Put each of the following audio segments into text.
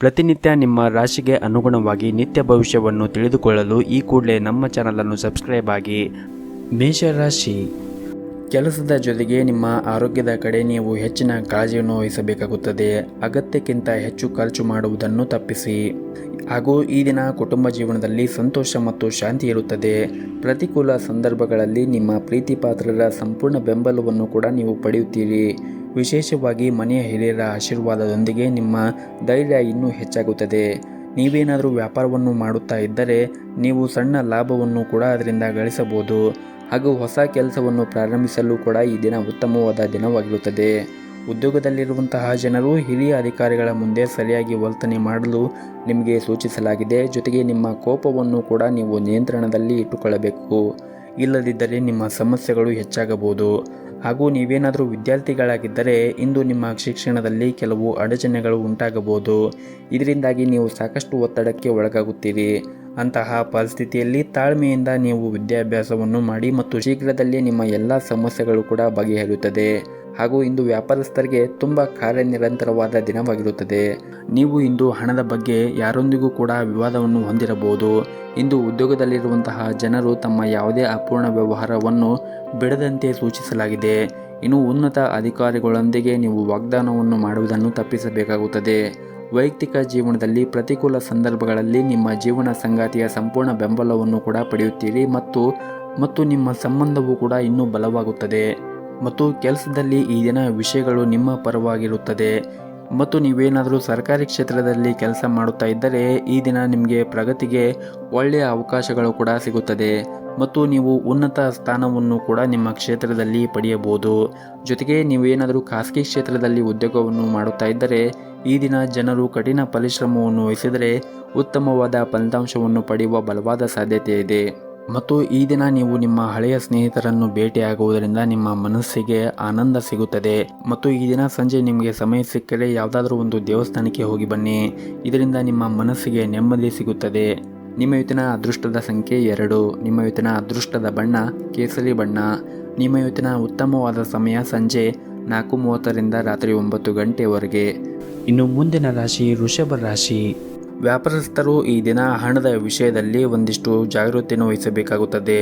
ಪ್ರತಿನಿತ್ಯ ನಿಮ್ಮ ರಾಶಿಗೆ ಅನುಗುಣವಾಗಿ ನಿತ್ಯ ಭವಿಷ್ಯವನ್ನು ತಿಳಿದುಕೊಳ್ಳಲು ಈ ಕೂಡಲೇ ನಮ್ಮ ಚಾನಲನ್ನು ಸಬ್ಸ್ಕ್ರೈಬ್ ಆಗಿ. ಮೇಷರಾಶಿ, ಕೆಲಸದ ಜೊತೆಗೆ ನಿಮ್ಮ ಆರೋಗ್ಯದ ಕಡೆ ನೀವು ಹೆಚ್ಚಿನ ಕಾಳಜಿಯನ್ನು ವಹಿಸಬೇಕಾಗುತ್ತದೆ. ಅಗತ್ಯಕ್ಕಿಂತ ಹೆಚ್ಚು ಖರ್ಚು ಮಾಡುವುದನ್ನು ತಪ್ಪಿಸಿ. ಹಾಗೂ ಈ ದಿನ ಕುಟುಂಬ ಜೀವನದಲ್ಲಿ ಸಂತೋಷ ಮತ್ತು ಶಾಂತಿ ಇರುತ್ತದೆ. ಪ್ರತಿಕೂಲ ಸಂದರ್ಭಗಳಲ್ಲಿ ನಿಮ್ಮ ಪ್ರೀತಿ ಪಾತ್ರರ ಸಂಪೂರ್ಣ ಬೆಂಬಲವನ್ನು ಕೂಡ ನೀವು ಪಡೆಯುತ್ತೀರಿ. ವಿಶೇಷವಾಗಿ ಮನೆಯ ಹಿರಿಯರ ಆಶೀರ್ವಾದದೊಂದಿಗೆ ನಿಮ್ಮ ಧೈರ್ಯ ಇನ್ನೂ ಹೆಚ್ಚಾಗುತ್ತದೆ. ನೀವೇನಾದರೂ ವ್ಯಾಪಾರವನ್ನು ಮಾಡುತ್ತಾ ಇದ್ದರೆ ನೀವು ಸಣ್ಣ ಲಾಭವನ್ನು ಕೂಡ ಅದರಿಂದ ಗಳಿಸಬಹುದು. ಹಾಗೂ ಹೊಸ ಕೆಲಸವನ್ನು ಪ್ರಾರಂಭಿಸಲು ಕೂಡ ಈ ದಿನ ಉತ್ತಮವಾದ ದಿನವಾಗಿರುತ್ತದೆ. ಉದ್ಯೋಗದಲ್ಲಿರುವಂತಹ ಜನರು ಹಿರಿಯ ಅಧಿಕಾರಿಗಳ ಮುಂದೆ ಸರಿಯಾಗಿ ವರ್ತನೆ ಮಾಡಲು ನಿಮಗೆ ಸೂಚಿಸಲಾಗಿದೆ. ಜೊತೆಗೆ ನಿಮ್ಮ ಕೋಪವನ್ನು ಕೂಡ ನೀವು ನಿಯಂತ್ರಣದಲ್ಲಿ ಇಟ್ಟುಕೊಳ್ಳಬೇಕು. ಇಲ್ಲದಿದ್ದರೆ ನಿಮ್ಮ ಸಮಸ್ಯೆಗಳು ಹೆಚ್ಚಾಗಬಹುದು. ಹಾಗೂ ನೀವೇನಾದರೂ ವಿದ್ಯಾರ್ಥಿಗಳಾಗಿದ್ದರೆ ಇಂದು ನಿಮ್ಮ ಶಿಕ್ಷಣದಲ್ಲಿ ಕೆಲವು ಅಡಚಣೆಗಳು ಉಂಟಾಗಬಹುದು. ಇದರಿಂದಾಗಿ ನೀವು ಸಾಕಷ್ಟು ಒತ್ತಡಕ್ಕೆ ಒಳಗಾಗುತ್ತೀರಿ. ಅಂತಹ ಪರಿಸ್ಥಿತಿಯಲ್ಲಿ ತಾಳ್ಮೆಯಿಂದ ನೀವು ವಿದ್ಯಾಭ್ಯಾಸವನ್ನು ಮಾಡಿ ಮತ್ತು ಶೀಘ್ರದಲ್ಲೇ ನಿಮ್ಮ ಎಲ್ಲ ಸಮಸ್ಯೆಗಳು ಕೂಡ ಬಗೆಹರಿಯುತ್ತದೆ. ಹಾಗೂ ಇಂದು ವ್ಯಾಪಾರಸ್ಥರಿಗೆ ತುಂಬ ಕಾರ್ಯನಿರಂತರವಾದ ದಿನವಾಗಿರುತ್ತದೆ. ನೀವು ಇಂದು ಹಣದ ಬಗ್ಗೆ ಯಾರೊಂದಿಗೂ ಕೂಡ ವಿವಾದವನ್ನು ಹೊಂದಿರಬಹುದು. ಇಂದು ಉದ್ಯೋಗದಲ್ಲಿರುವಂತಹ ಜನರು ತಮ್ಮ ಯಾವುದೇ ಅಪೂರ್ಣ ವ್ಯವಹಾರವನ್ನು ಬಿಡದಂತೆ ಸೂಚಿಸಲಾಗಿದೆ. ಇನ್ನು ಉನ್ನತ ಅಧಿಕಾರಿಗಳೊಂದಿಗೆ ನೀವು ವಾಗ್ದಾನವನ್ನು ಮಾಡುವುದನ್ನು ತಪ್ಪಿಸಬೇಕಾಗುತ್ತದೆ. ವೈಯಕ್ತಿಕ ಜೀವನದಲ್ಲಿ ಪ್ರತಿಕೂಲ ಸಂದರ್ಭಗಳಲ್ಲಿ ನಿಮ್ಮ ಜೀವನ ಸಂಗಾತಿಯ ಸಂಪೂರ್ಣ ಬೆಂಬಲವನ್ನು ಕೂಡ ಪಡೆಯುತ್ತೀರಿ ಮತ್ತು ನಿಮ್ಮ ಸಂಬಂಧವು ಕೂಡ ಇನ್ನೂ ಬಲವಾಗುತ್ತದೆ. ಮತ್ತು ಕೆಲಸದಲ್ಲಿ ಈ ದಿನ ವಿಷಯಗಳು ನಿಮ್ಮ ಪರವಾಗಿರುತ್ತದೆ. ಮತ್ತು ನೀವೇನಾದರೂ ಸರ್ಕಾರಿ ಕ್ಷೇತ್ರದಲ್ಲಿ ಕೆಲಸ ಮಾಡುತ್ತಾ ಇದ್ದರೆ ಈ ದಿನ ನಿಮಗೆ ಪ್ರಗತಿಗೆ ಒಳ್ಳೆಯ ಅವಕಾಶಗಳು ಕೂಡ ಸಿಗುತ್ತದೆ. ಮತ್ತು ನೀವು ಉನ್ನತ ಸ್ಥಾನವನ್ನು ಕೂಡ ನಿಮ್ಮ ಕ್ಷೇತ್ರದಲ್ಲಿ ಪಡೆಯಬಹುದು. ಜೊತೆಗೆ ನೀವೇನಾದರೂ ಖಾಸಗಿ ಕ್ಷೇತ್ರದಲ್ಲಿ ಉದ್ಯೋಗವನ್ನು ಮಾಡುತ್ತಾ ಇದ್ದರೆ ಈ ದಿನ ಜನರು ಕಠಿಣ ಪರಿಶ್ರಮವನ್ನು ವಹಿಸಿದರೆ ಉತ್ತಮವಾದ ಫಲಿತಾಂಶವನ್ನು ಪಡೆಯುವ ಬಲವಾದ ಸಾಧ್ಯತೆ ಇದೆ. ಮತ್ತು ಈ ದಿನ ನೀವು ನಿಮ್ಮ ಹಳೆಯ ಸ್ನೇಹಿತರನ್ನು ಭೇಟಿಯಾಗುವುದರಿಂದ ನಿಮ್ಮ ಮನಸ್ಸಿಗೆ ಆನಂದ ಸಿಗುತ್ತದೆ. ಮತ್ತು ಈ ದಿನ ಸಂಜೆ ನಿಮಗೆ ಸಮಯ ಸಿಕ್ಕರೆ ಯಾವುದಾದ್ರೂ ಒಂದು ದೇವಸ್ಥಾನಕ್ಕೆ ಹೋಗಿ ಬನ್ನಿ. ಇದರಿಂದ ನಿಮ್ಮ ಮನಸ್ಸಿಗೆ ನೆಮ್ಮದಿ ಸಿಗುತ್ತದೆ. ನಿಮ್ಮ ಇವತ್ತಿನ ಅದೃಷ್ಟದ ಸಂಖ್ಯೆ 2. ನಿಮ್ಮ ಇವತ್ತಿನ ಅದೃಷ್ಟದ ಬಣ್ಣ ಕೇಸರಿ ಬಣ್ಣ. ನಿಮ್ಮ ಇವತ್ತಿನ ಉತ್ತಮವಾದ ಸಮಯ ಸಂಜೆ 4:30ರಿಂದ ರಾತ್ರಿ 9 ಗಂಟೆವರೆಗೆ. ಇನ್ನು ಮುಂದಿನ ರಾಶಿ ವೃಷಭ ರಾಶಿ. ವ್ಯಾಪಾರಸ್ಥರು ಈ ದಿನ ಹಣದ ವಿಷಯದಲ್ಲಿ ಒಂದಿಷ್ಟು ಜಾಗೃತಿಯನ್ನು ವಹಿಸಬೇಕಾಗುತ್ತದೆ.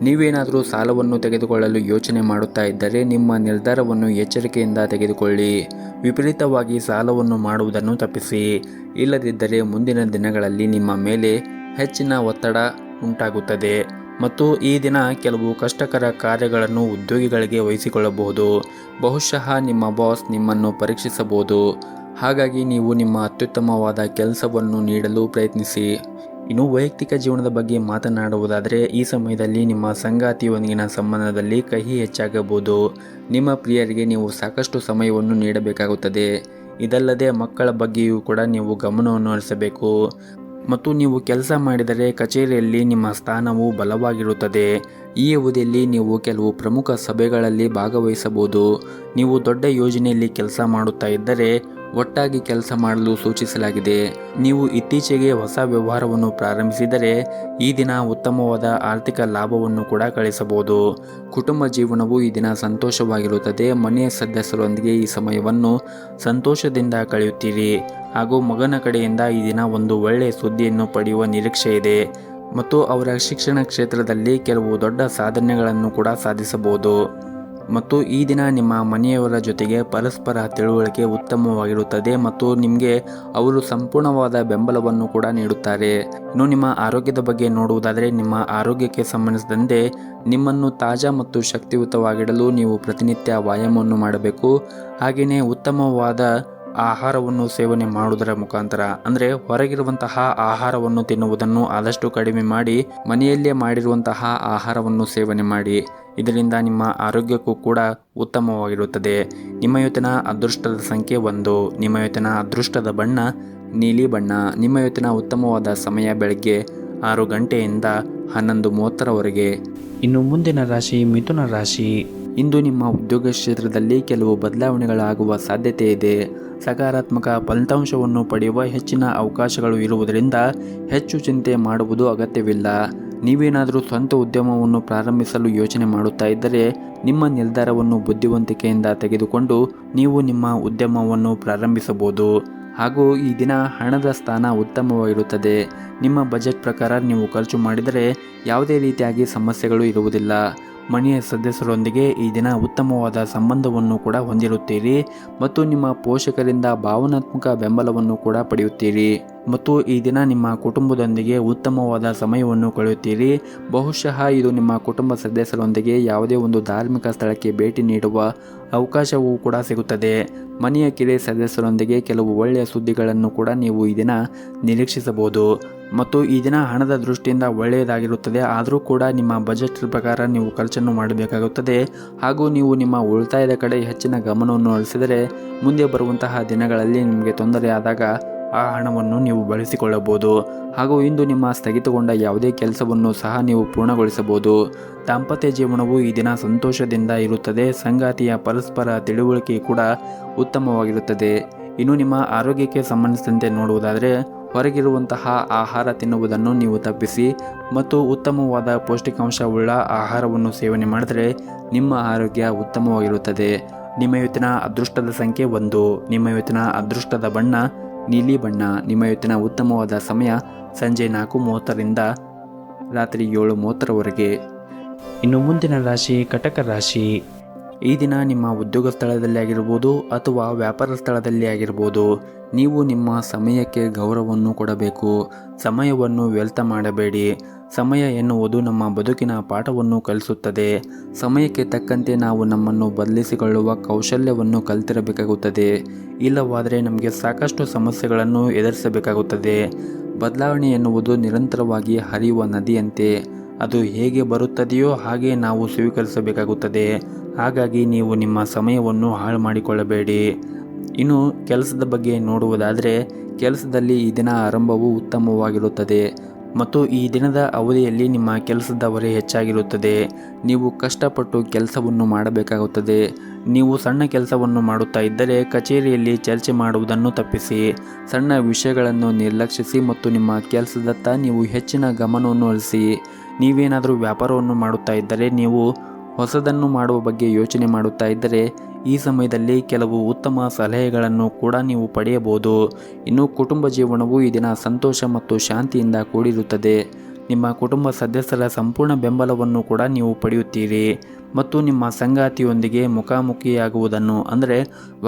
ನೀವೇನಾದರೂ ಸಾಲವನ್ನು ತೆಗೆದುಕೊಳ್ಳಲು ಯೋಚನೆ ಮಾಡುತ್ತಾ ಇದ್ದರೆ ನಿಮ್ಮ ನಿರ್ಧಾರವನ್ನು ಎಚ್ಚರಿಕೆಯಿಂದ ತೆಗೆದುಕೊಳ್ಳಿ. ವಿಪರೀತವಾಗಿ ಸಾಲವನ್ನು ಮಾಡುವುದನ್ನು ತಪ್ಪಿಸಿ. ಇಲ್ಲದಿದ್ದರೆ ಮುಂದಿನ ದಿನಗಳಲ್ಲಿ ನಿಮ್ಮ ಮೇಲೆ ಹೆಚ್ಚಿನ ಒತ್ತಡ ಉಂಟಾಗುತ್ತದೆ. ಮತ್ತು ಈ ದಿನ ಕೆಲವು ಕಷ್ಟಕರ ಕಾರ್ಯಗಳನ್ನು ಉದ್ಯೋಗಿಗಳಿಗೆ ವಹಿಸಿಕೊಳ್ಳಬಹುದು. ಬಹುಶಃ ನಿಮ್ಮ ಬಾಸ್ ನಿಮ್ಮನ್ನು ಪರೀಕ್ಷಿಸಬಹುದು. ಹಾಗಾಗಿ ನೀವು ನಿಮ್ಮ ಅತ್ಯುತ್ತಮವಾದ ಕೆಲಸವನ್ನು ನೀಡಲು ಪ್ರಯತ್ನಿಸಿ. ಇನ್ನು ವೈಯಕ್ತಿಕ ಜೀವನದ ಬಗ್ಗೆ ಮಾತನಾಡುವುದಾದರೆ ಈ ಸಮಯದಲ್ಲಿ ನಿಮ್ಮ ಸಂಗಾತಿಯೊಂದಿಗಿನ ಸಂಬಂಧದಲ್ಲಿ ಕಹಿ ಹೆಚ್ಚಾಗಬಹುದು. ನಿಮ್ಮ ಪ್ರಿಯರಿಗೆ ನೀವು ಸಾಕಷ್ಟು ಸಮಯವನ್ನು ನೀಡಬೇಕಾಗುತ್ತದೆ. ಇದಲ್ಲದೆ ಮಕ್ಕಳ ಬಗ್ಗೆಯೂ ಕೂಡ ನೀವು ಗಮನವನ್ನು ಹರಿಸಬೇಕು. ಮತ್ತು ನೀವು ಕೆಲಸ ಮಾಡಿದರೆ ಕಚೇರಿಯಲ್ಲಿ ನಿಮ್ಮ ಸ್ಥಾನವು ಬಲವಾಗಿರುತ್ತದೆ. ಈ ಅವಧಿಯಲ್ಲಿ ನೀವು ಕೆಲವು ಪ್ರಮುಖ ಸಭೆಗಳಲ್ಲಿ ಭಾಗವಹಿಸಬಹುದು. ನೀವು ದೊಡ್ಡ ಯೋಜನೆಯಲ್ಲಿ ಕೆಲಸ ಮಾಡುತ್ತಾ ಇದ್ದರೆ ಒಟ್ಟಾಗಿ ಕೆಲಸ ಮಾಡಲು ಸೂಚಿಸಲಾಗಿದೆ. ನೀವು ಇತ್ತೀಚೆಗೆ ಹೊಸ ವ್ಯವಹಾರವನ್ನು ಪ್ರಾರಂಭಿಸಿದರೆ ಈ ದಿನ ಉತ್ತಮವಾದ ಆರ್ಥಿಕ ಲಾಭವನ್ನು ಕೂಡ ಗಳಿಸಬಹುದು. ಕುಟುಂಬ ಜೀವನವು ಈ ದಿನ ಸಂತೋಷವಾಗಿರುತ್ತದೆ. ಮನೆಯ ಸದಸ್ಯರೊಂದಿಗೆ ಈ ಸಮಯವನ್ನು ಸಂತೋಷದಿಂದ ಕಳೆಯುತ್ತೀರಿ. ಹಾಗೂ ಮಗನ ಕಡೆಯಿಂದ ಈ ದಿನ ಒಂದು ಒಳ್ಳೆಯ ಸುದ್ದಿಯನ್ನು ಪಡೆಯುವ ನಿರೀಕ್ಷೆ ಇದೆ. ಮತ್ತು ಅವರ ಶಿಕ್ಷಣ ಕ್ಷೇತ್ರದಲ್ಲಿ ಕೆಲವು ದೊಡ್ಡ ಸಾಧನೆಗಳನ್ನು ಕೂಡ ಸಾಧಿಸಬಹುದು. ಮತ್ತು ಈ ದಿನ ನಿಮ್ಮ ಮನೆಯವರ ಜೊತೆಗೆ ಪರಸ್ಪರ ತಿಳುವಳಿಕೆ ಉತ್ತಮವಾಗಿರುತ್ತದೆ ಮತ್ತು ನಿಮಗೆ ಅವರು ಸಂಪೂರ್ಣವಾದ ಬೆಂಬಲವನ್ನು ಕೂಡ ನೀಡುತ್ತಾರೆ. ಇನ್ನು ನಿಮ್ಮ ಆರೋಗ್ಯದ ಬಗ್ಗೆ ನೋಡುವುದಾದರೆ ನಿಮ್ಮ ಆರೋಗ್ಯಕ್ಕೆ ಸಂಬಂಧಿಸಿದಂತೆ ನಿಮ್ಮನ್ನು ತಾಜಾ ಮತ್ತು ಶಕ್ತಿಯುತವಾಗಿಡಲು ನೀವು ಪ್ರತಿನಿತ್ಯ ವ್ಯಾಯಾಮವನ್ನು ಮಾಡಬೇಕು. ಹಾಗೆಯೇ ಉತ್ತಮವಾದ ಆಹಾರವನ್ನು ಸೇವನೆ ಮಾಡುವುದರ ಮುಖಾಂತರ ಅಂದರೆ ಹೊರಗಿರುವಂತಹ ಆಹಾರವನ್ನು ತಿನ್ನುವುದನ್ನು ಆದಷ್ಟು ಕಡಿಮೆ ಮಾಡಿ ಮನೆಯಲ್ಲೇ ಮಾಡಿರುವಂತಹ ಆಹಾರವನ್ನು ಸೇವನೆ ಮಾಡಿ. ಇದರಿಂದ ನಿಮ್ಮ ಆರೋಗ್ಯಕ್ಕೂ ಕೂಡ ಉತ್ತಮವಾಗಿರುತ್ತದೆ. ನಿಮ್ಮ ಇವತ್ತಿನ ಅದೃಷ್ಟದ ಸಂಖ್ಯೆ 1. ನಿಮ್ಮ ಇವತ್ತಿನ ಅದೃಷ್ಟದ ಬಣ್ಣ ನೀಲಿ ಬಣ್ಣ. ನಿಮ್ಮ ಇವತ್ತಿನ ಉತ್ತಮವಾದ ಸಮಯ ಬೆಳಗ್ಗೆ 6 ಗಂಟೆಯಿಂದ 11:30ರವರೆಗೆ. ಇನ್ನು ಮುಂದಿನ ರಾಶಿ ಮಿಥುನ ರಾಶಿ. ಇಂದು ನಿಮ್ಮ ಉದ್ಯೋಗ ಕ್ಷೇತ್ರದಲ್ಲಿ ಕೆಲವು ಬದಲಾವಣೆಗಳಾಗುವ ಸಾಧ್ಯತೆ ಇದೆ. ಸಕಾರಾತ್ಮಕ ಫಲಿತಾಂಶವನ್ನು ಪಡೆಯುವ ಹೆಚ್ಚಿನ ಅವಕಾಶಗಳು ಇರುವುದರಿಂದ ಹೆಚ್ಚು ಚಿಂತೆ ಮಾಡುವುದು ಅಗತ್ಯವಿಲ್ಲ. ನೀವೇನಾದರೂ ಸ್ವಂತ ಉದ್ಯಮವನ್ನು ಪ್ರಾರಂಭಿಸಲು ಯೋಚನೆ ಮಾಡುತ್ತಾ ಇದ್ದರೆ ನಿಮ್ಮ ನಿರ್ಧಾರವನ್ನು ಬುದ್ಧಿವಂತಿಕೆಯಿಂದ ತೆಗೆದುಕೊಂಡು ನೀವು ನಿಮ್ಮ ಉದ್ಯಮವನ್ನು ಪ್ರಾರಂಭಿಸಬಹುದು. ಹಾಗೂ ಈ ದಿನ ಹಣದ ಸ್ಥಾನ ಉತ್ತಮವಾಗಿರುತ್ತದೆ. ನಿಮ್ಮ ಬಜೆಟ್ ಪ್ರಕಾರ ನೀವು ಖರ್ಚು ಮಾಡಿದರೆ ಯಾವುದೇ ರೀತಿಯಾಗಿ ಸಮಸ್ಯೆಗಳು ಇರುವುದಿಲ್ಲ. ಮನೆಯ ಸದಸ್ಯರೊಂದಿಗೆ ಈ ದಿನ ಉತ್ತಮವಾದ ಸಂಬಂಧವನ್ನು ಕೂಡ ಹೊಂದಿರುತ್ತೀರಿ ಮತ್ತು ನಿಮ್ಮ ಪೋಷಕರಿಂದ ಭಾವನಾತ್ಮಕ ಬೆಂಬಲವನ್ನು ಕೂಡ ಪಡೆಯುತ್ತೀರಿ ಮತ್ತು ಈ ದಿನ ನಿಮ್ಮ ಕುಟುಂಬದೊಂದಿಗೆ ಉತ್ತಮವಾದ ಸಮಯವನ್ನು ಕಳೆಯುತ್ತೀರಿ. ಬಹುಶಃ ಇದು ನಿಮ್ಮ ಕುಟುಂಬ ಸದಸ್ಯರೊಂದಿಗೆ ಯಾವುದೇ ಒಂದು ಧಾರ್ಮಿಕ ಸ್ಥಳಕ್ಕೆ ಭೇಟಿ ನೀಡುವ ಅವಕಾಶವೂ ಕೂಡ ಸಿಗುತ್ತದೆ. ಮನೆಯ ಕಿರಿಯ ಸದಸ್ಯರೊಂದಿಗೆ ಕೆಲವು ಒಳ್ಳೆಯ ಸುದ್ದಿಗಳನ್ನು ಕೂಡ ನೀವು ಈ ದಿನ ನಿರೀಕ್ಷಿಸಬಹುದು ಮತ್ತು ಈ ದಿನ ಹಣದ ದೃಷ್ಟಿಯಿಂದ ಒಳ್ಳೆಯದಾಗಿರುತ್ತದೆ. ಆದರೂ ಕೂಡ ನಿಮ್ಮ ಬಜೆಟ್ ಪ್ರಕಾರ ನೀವು ಖರ್ಚನ್ನು ಮಾಡಬೇಕಾಗುತ್ತದೆ ಹಾಗೂ ನೀವು ನಿಮ್ಮ ಉಳಿತಾಯದ ಕಡೆ ಹೆಚ್ಚಿನ ಗಮನವನ್ನು ಹರಿಸಿದರೆ ಮುಂದೆ ಬರುವಂತಹ ದಿನಗಳಲ್ಲಿ ನಿಮಗೆ ತೊಂದರೆ ಆದಾಗ ಆ ಹಣವನ್ನು ನೀವು ಬಳಸಿಕೊಳ್ಳಬಹುದು ಹಾಗೂ ಇಂದು ನಿಮ್ಮ ಸ್ಥಗಿತಗೊಂಡ ಯಾವುದೇ ಕೆಲಸವನ್ನು ಸಹ ನೀವು ಪೂರ್ಣಗೊಳಿಸಬಹುದು. ದಾಂಪತ್ಯ ಜೀವನವು ಈ ದಿನ ಸಂತೋಷದಿಂದ ಇರುತ್ತದೆ. ಸಂಗಾತಿಯ ಪರಸ್ಪರ ತಿಳುವಳಿಕೆ ಕೂಡ ಉತ್ತಮವಾಗಿರುತ್ತದೆ. ಇನ್ನು ನಿಮ್ಮ ಆರೋಗ್ಯಕ್ಕೆ ಸಂಬಂಧಿಸಿದಂತೆ ನೋಡುವುದಾದರೆ ಹೊರಗಿರುವಂತಹ ಆಹಾರ ತಿನ್ನುವುದನ್ನು ನೀವು ತಪ್ಪಿಸಿ ಮತ್ತು ಉತ್ತಮವಾದ ಪೌಷ್ಟಿಕಾಂಶವುಳ್ಳ ಆಹಾರವನ್ನು ಸೇವನೆ ಮಾಡಿದರೆ ನಿಮ್ಮ ಆರೋಗ್ಯ ಉತ್ತಮವಾಗಿರುತ್ತದೆ. ನಿಮ್ಮ ಇವತ್ತಿನ ಅದೃಷ್ಟದ ಸಂಖ್ಯೆ 1. ನಿಮ್ಮ ಇವತ್ತಿನ ಅದೃಷ್ಟದ ಬಣ್ಣ ನೀಲಿ ಬಣ್ಣ. ನಿಮ್ಮ ಇವತ್ತಿನ ಉತ್ತಮವಾದ ಸಮಯ ಸಂಜೆ 4:30ರಿಂದ ರಾತ್ರಿ 7:30ರವರೆಗೆ. ಇನ್ನು ಮುಂದಿನ ರಾಶಿ ಕಟಕ ರಾಶಿ. ಈ ದಿನ ನಿಮ್ಮ ಉದ್ಯೋಗ ಸ್ಥಳದಲ್ಲಿ ಆಗಿರ್ಬೋದು ಅಥವಾ ವ್ಯಾಪಾರ ಸ್ಥಳದಲ್ಲಿ ಆಗಿರ್ಬೋದು, ನೀವು ನಿಮ್ಮ ಸಮಯಕ್ಕೆ ಗೌರವವನ್ನು ಕೊಡಬೇಕು. ಸಮಯವನ್ನು ವ್ಯರ್ಥ ಮಾಡಬೇಡಿ. ಸಮಯ ಎನ್ನುವುದು ನಮ್ಮ ಬದುಕಿನ ಪಾಠವನ್ನು ಕಲಿಸುತ್ತದೆ. ಸಮಯಕ್ಕೆ ತಕ್ಕಂತೆ ನಾವು ನಮ್ಮನ್ನು ಬದಲಿಸಿಕೊಳ್ಳುವ ಕೌಶಲ್ಯವನ್ನು ಕಲಿತಿರಬೇಕಾಗುತ್ತದೆ. ಇಲ್ಲವಾದರೆ ನಮಗೆ ಸಾಕಷ್ಟು ಸಮಸ್ಯೆಗಳನ್ನು ಎದುರಿಸಬೇಕಾಗುತ್ತದೆ. ಬದಲಾವಣೆ ಎನ್ನುವುದು ನಿರಂತರವಾಗಿ ಹರಿಯುವ ನದಿಯಂತೆ. ಅದು ಹೇಗೆ ಬರುತ್ತದೆಯೋ ಹಾಗೆ ನಾವು ಸ್ವೀಕರಿಸಬೇಕಾಗುತ್ತದೆ. ಹಾಗಾಗಿ ನೀವು ನಿಮ್ಮ ಸಮಯವನ್ನು ಹಾಳು ಮಾಡಿಕೊಳ್ಳಬೇಡಿ. ಇನ್ನು ಕೆಲಸದ ಬಗ್ಗೆ ನೋಡುವುದಾದರೆ ಕೆಲಸದಲ್ಲಿ ಈ ದಿನ ಆರಂಭವು ಉತ್ತಮವಾಗಿರುತ್ತದೆ ಮತ್ತು ಈ ದಿನದ ಅವಧಿಯಲ್ಲಿ ನಿಮ್ಮ ಕೆಲಸದ ಹೊರೆ ಹೆಚ್ಚಾಗಿರುತ್ತದೆ. ನೀವು ಕಷ್ಟಪಟ್ಟು ಕೆಲಸವನ್ನು ಮಾಡಬೇಕಾಗುತ್ತದೆ. ನೀವು ಸಣ್ಣ ಕೆಲಸವನ್ನು ಮಾಡುತ್ತಾ ಇದ್ದರೆ ಕಚೇರಿಯಲ್ಲಿ ಚರ್ಚೆ ಮಾಡುವುದನ್ನು ತಪ್ಪಿಸಿ. ಸಣ್ಣ ವಿಷಯಗಳನ್ನು ನಿರ್ಲಕ್ಷಿಸಿ ಮತ್ತು ನಿಮ್ಮ ಕೆಲಸದತ್ತ ನೀವು ಹೆಚ್ಚಿನ ಗಮನವನ್ನು ಹರಿಸಿ. ನೀವೇನಾದರೂ ವ್ಯಾಪಾರವನ್ನು ಮಾಡುತ್ತಾ ಇದ್ದರೆ, ನೀವು ಹೊಸದನ್ನು ಮಾಡುವ ಬಗ್ಗೆ ಯೋಚನೆ ಮಾಡುತ್ತಾ ಇದ್ದರೆ ಈ ಸಮಯದಲ್ಲಿ ಕೆಲವು ಉತ್ತಮ ಸಲಹೆಗಳನ್ನು ಕೂಡ ನೀವು ಪಡೆಯಬಹುದು. ಇನ್ನು ಕುಟುಂಬ ಜೀವನವು ಈ ದಿನ ಸಂತೋಷ ಮತ್ತು ಶಾಂತಿಯಿಂದ ಕೂಡಿರುತ್ತದೆ. ನಿಮ್ಮ ಕುಟುಂಬ ಸದಸ್ಯರ ಸಂಪೂರ್ಣ ಬೆಂಬಲವನ್ನು ಕೂಡ ನೀವು ಪಡೆಯುತ್ತೀರಿ ಮತ್ತು ನಿಮ್ಮ ಸಂಗಾತಿಯೊಂದಿಗೆ ಮುಖಾಮುಖಿಯಾಗುವುದನ್ನು ಅಂದರೆ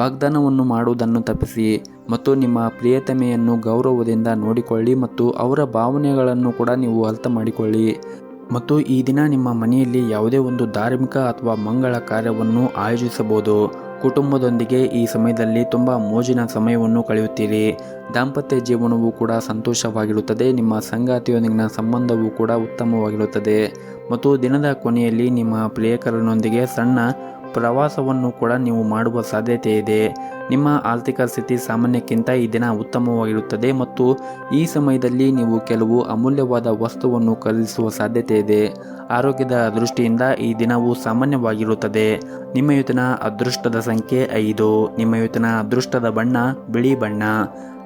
ವಾಗ್ದಾನವನ್ನು ಮಾಡುವುದನ್ನು ತಪ್ಪಿಸಿ ಮತ್ತು ನಿಮ್ಮ ಪ್ರಿಯತಮೆಯನ್ನು ಗೌರವದಿಂದ ನೋಡಿಕೊಳ್ಳಿ ಮತ್ತು ಅವರ ಭಾವನೆಗಳನ್ನು ಕೂಡ ನೀವು ಅರ್ಥ ಮಾಡಿಕೊಳ್ಳಿ. ಮತ್ತು ಈ ದಿನ ನಿಮ್ಮ ಮನೆಯಲ್ಲಿ ಯಾವುದೇ ಒಂದು ಧಾರ್ಮಿಕ ಅಥವಾ ಮಂಗಳ ಕಾರ್ಯವನ್ನು ಆಯೋಜಿಸಬಹುದು. ಕುಟುಂಬದೊಂದಿಗೆ ಈ ಸಮಯದಲ್ಲಿ ತುಂಬ ಮೋಜಿನ ಸಮಯವನ್ನು ಕಳೆಯುತ್ತೀರಿ. ದಾಂಪತ್ಯ ಜೀವನವೂ ಕೂಡ ಸಂತೋಷವಾಗಿರುತ್ತದೆ. ನಿಮ್ಮ ಸಂಗಾತಿಯೊಂದಿಗಿನ ಸಂಬಂಧವೂ ಕೂಡ ಉತ್ತಮವಾಗಿರುತ್ತದೆ ಮತ್ತು ದಿನದ ಕೊನೆಯಲ್ಲಿ ನಿಮ್ಮ ಪ್ರಿಯಕರನೊಂದಿಗೆ ಸಣ್ಣ ಪ್ರವಾಸವನ್ನು ಕೂಡ ನೀವು ಮಾಡುವ ಸಾಧ್ಯತೆ ಇದೆ. ನಿಮ್ಮ ಆರ್ಥಿಕ ಸ್ಥಿತಿ ಸಾಮಾನ್ಯಕ್ಕಿಂತ ಈ ದಿನ ಉತ್ತಮವಾಗಿರುತ್ತದೆ ಮತ್ತು ಈ ಸಮಯದಲ್ಲಿ ನೀವು ಕೆಲವು ಅಮೂಲ್ಯವಾದ ವಸ್ತುವನ್ನು ಖರೀದಿಸುವ ಸಾಧ್ಯತೆ ಇದೆ. ಆರೋಗ್ಯದ ದೃಷ್ಟಿಯಿಂದ ಈ ದಿನವು ಸಾಮಾನ್ಯವಾಗಿರುತ್ತದೆ. ನಿಮ್ಮ ಇವತ್ತಿನ ಅದೃಷ್ಟದ ಸಂಖ್ಯೆ 5. ನಿಮ್ಮ ಇವತ್ತಿನ ಅದೃಷ್ಟದ ಬಣ್ಣ ಬಿಳಿ ಬಣ್ಣ.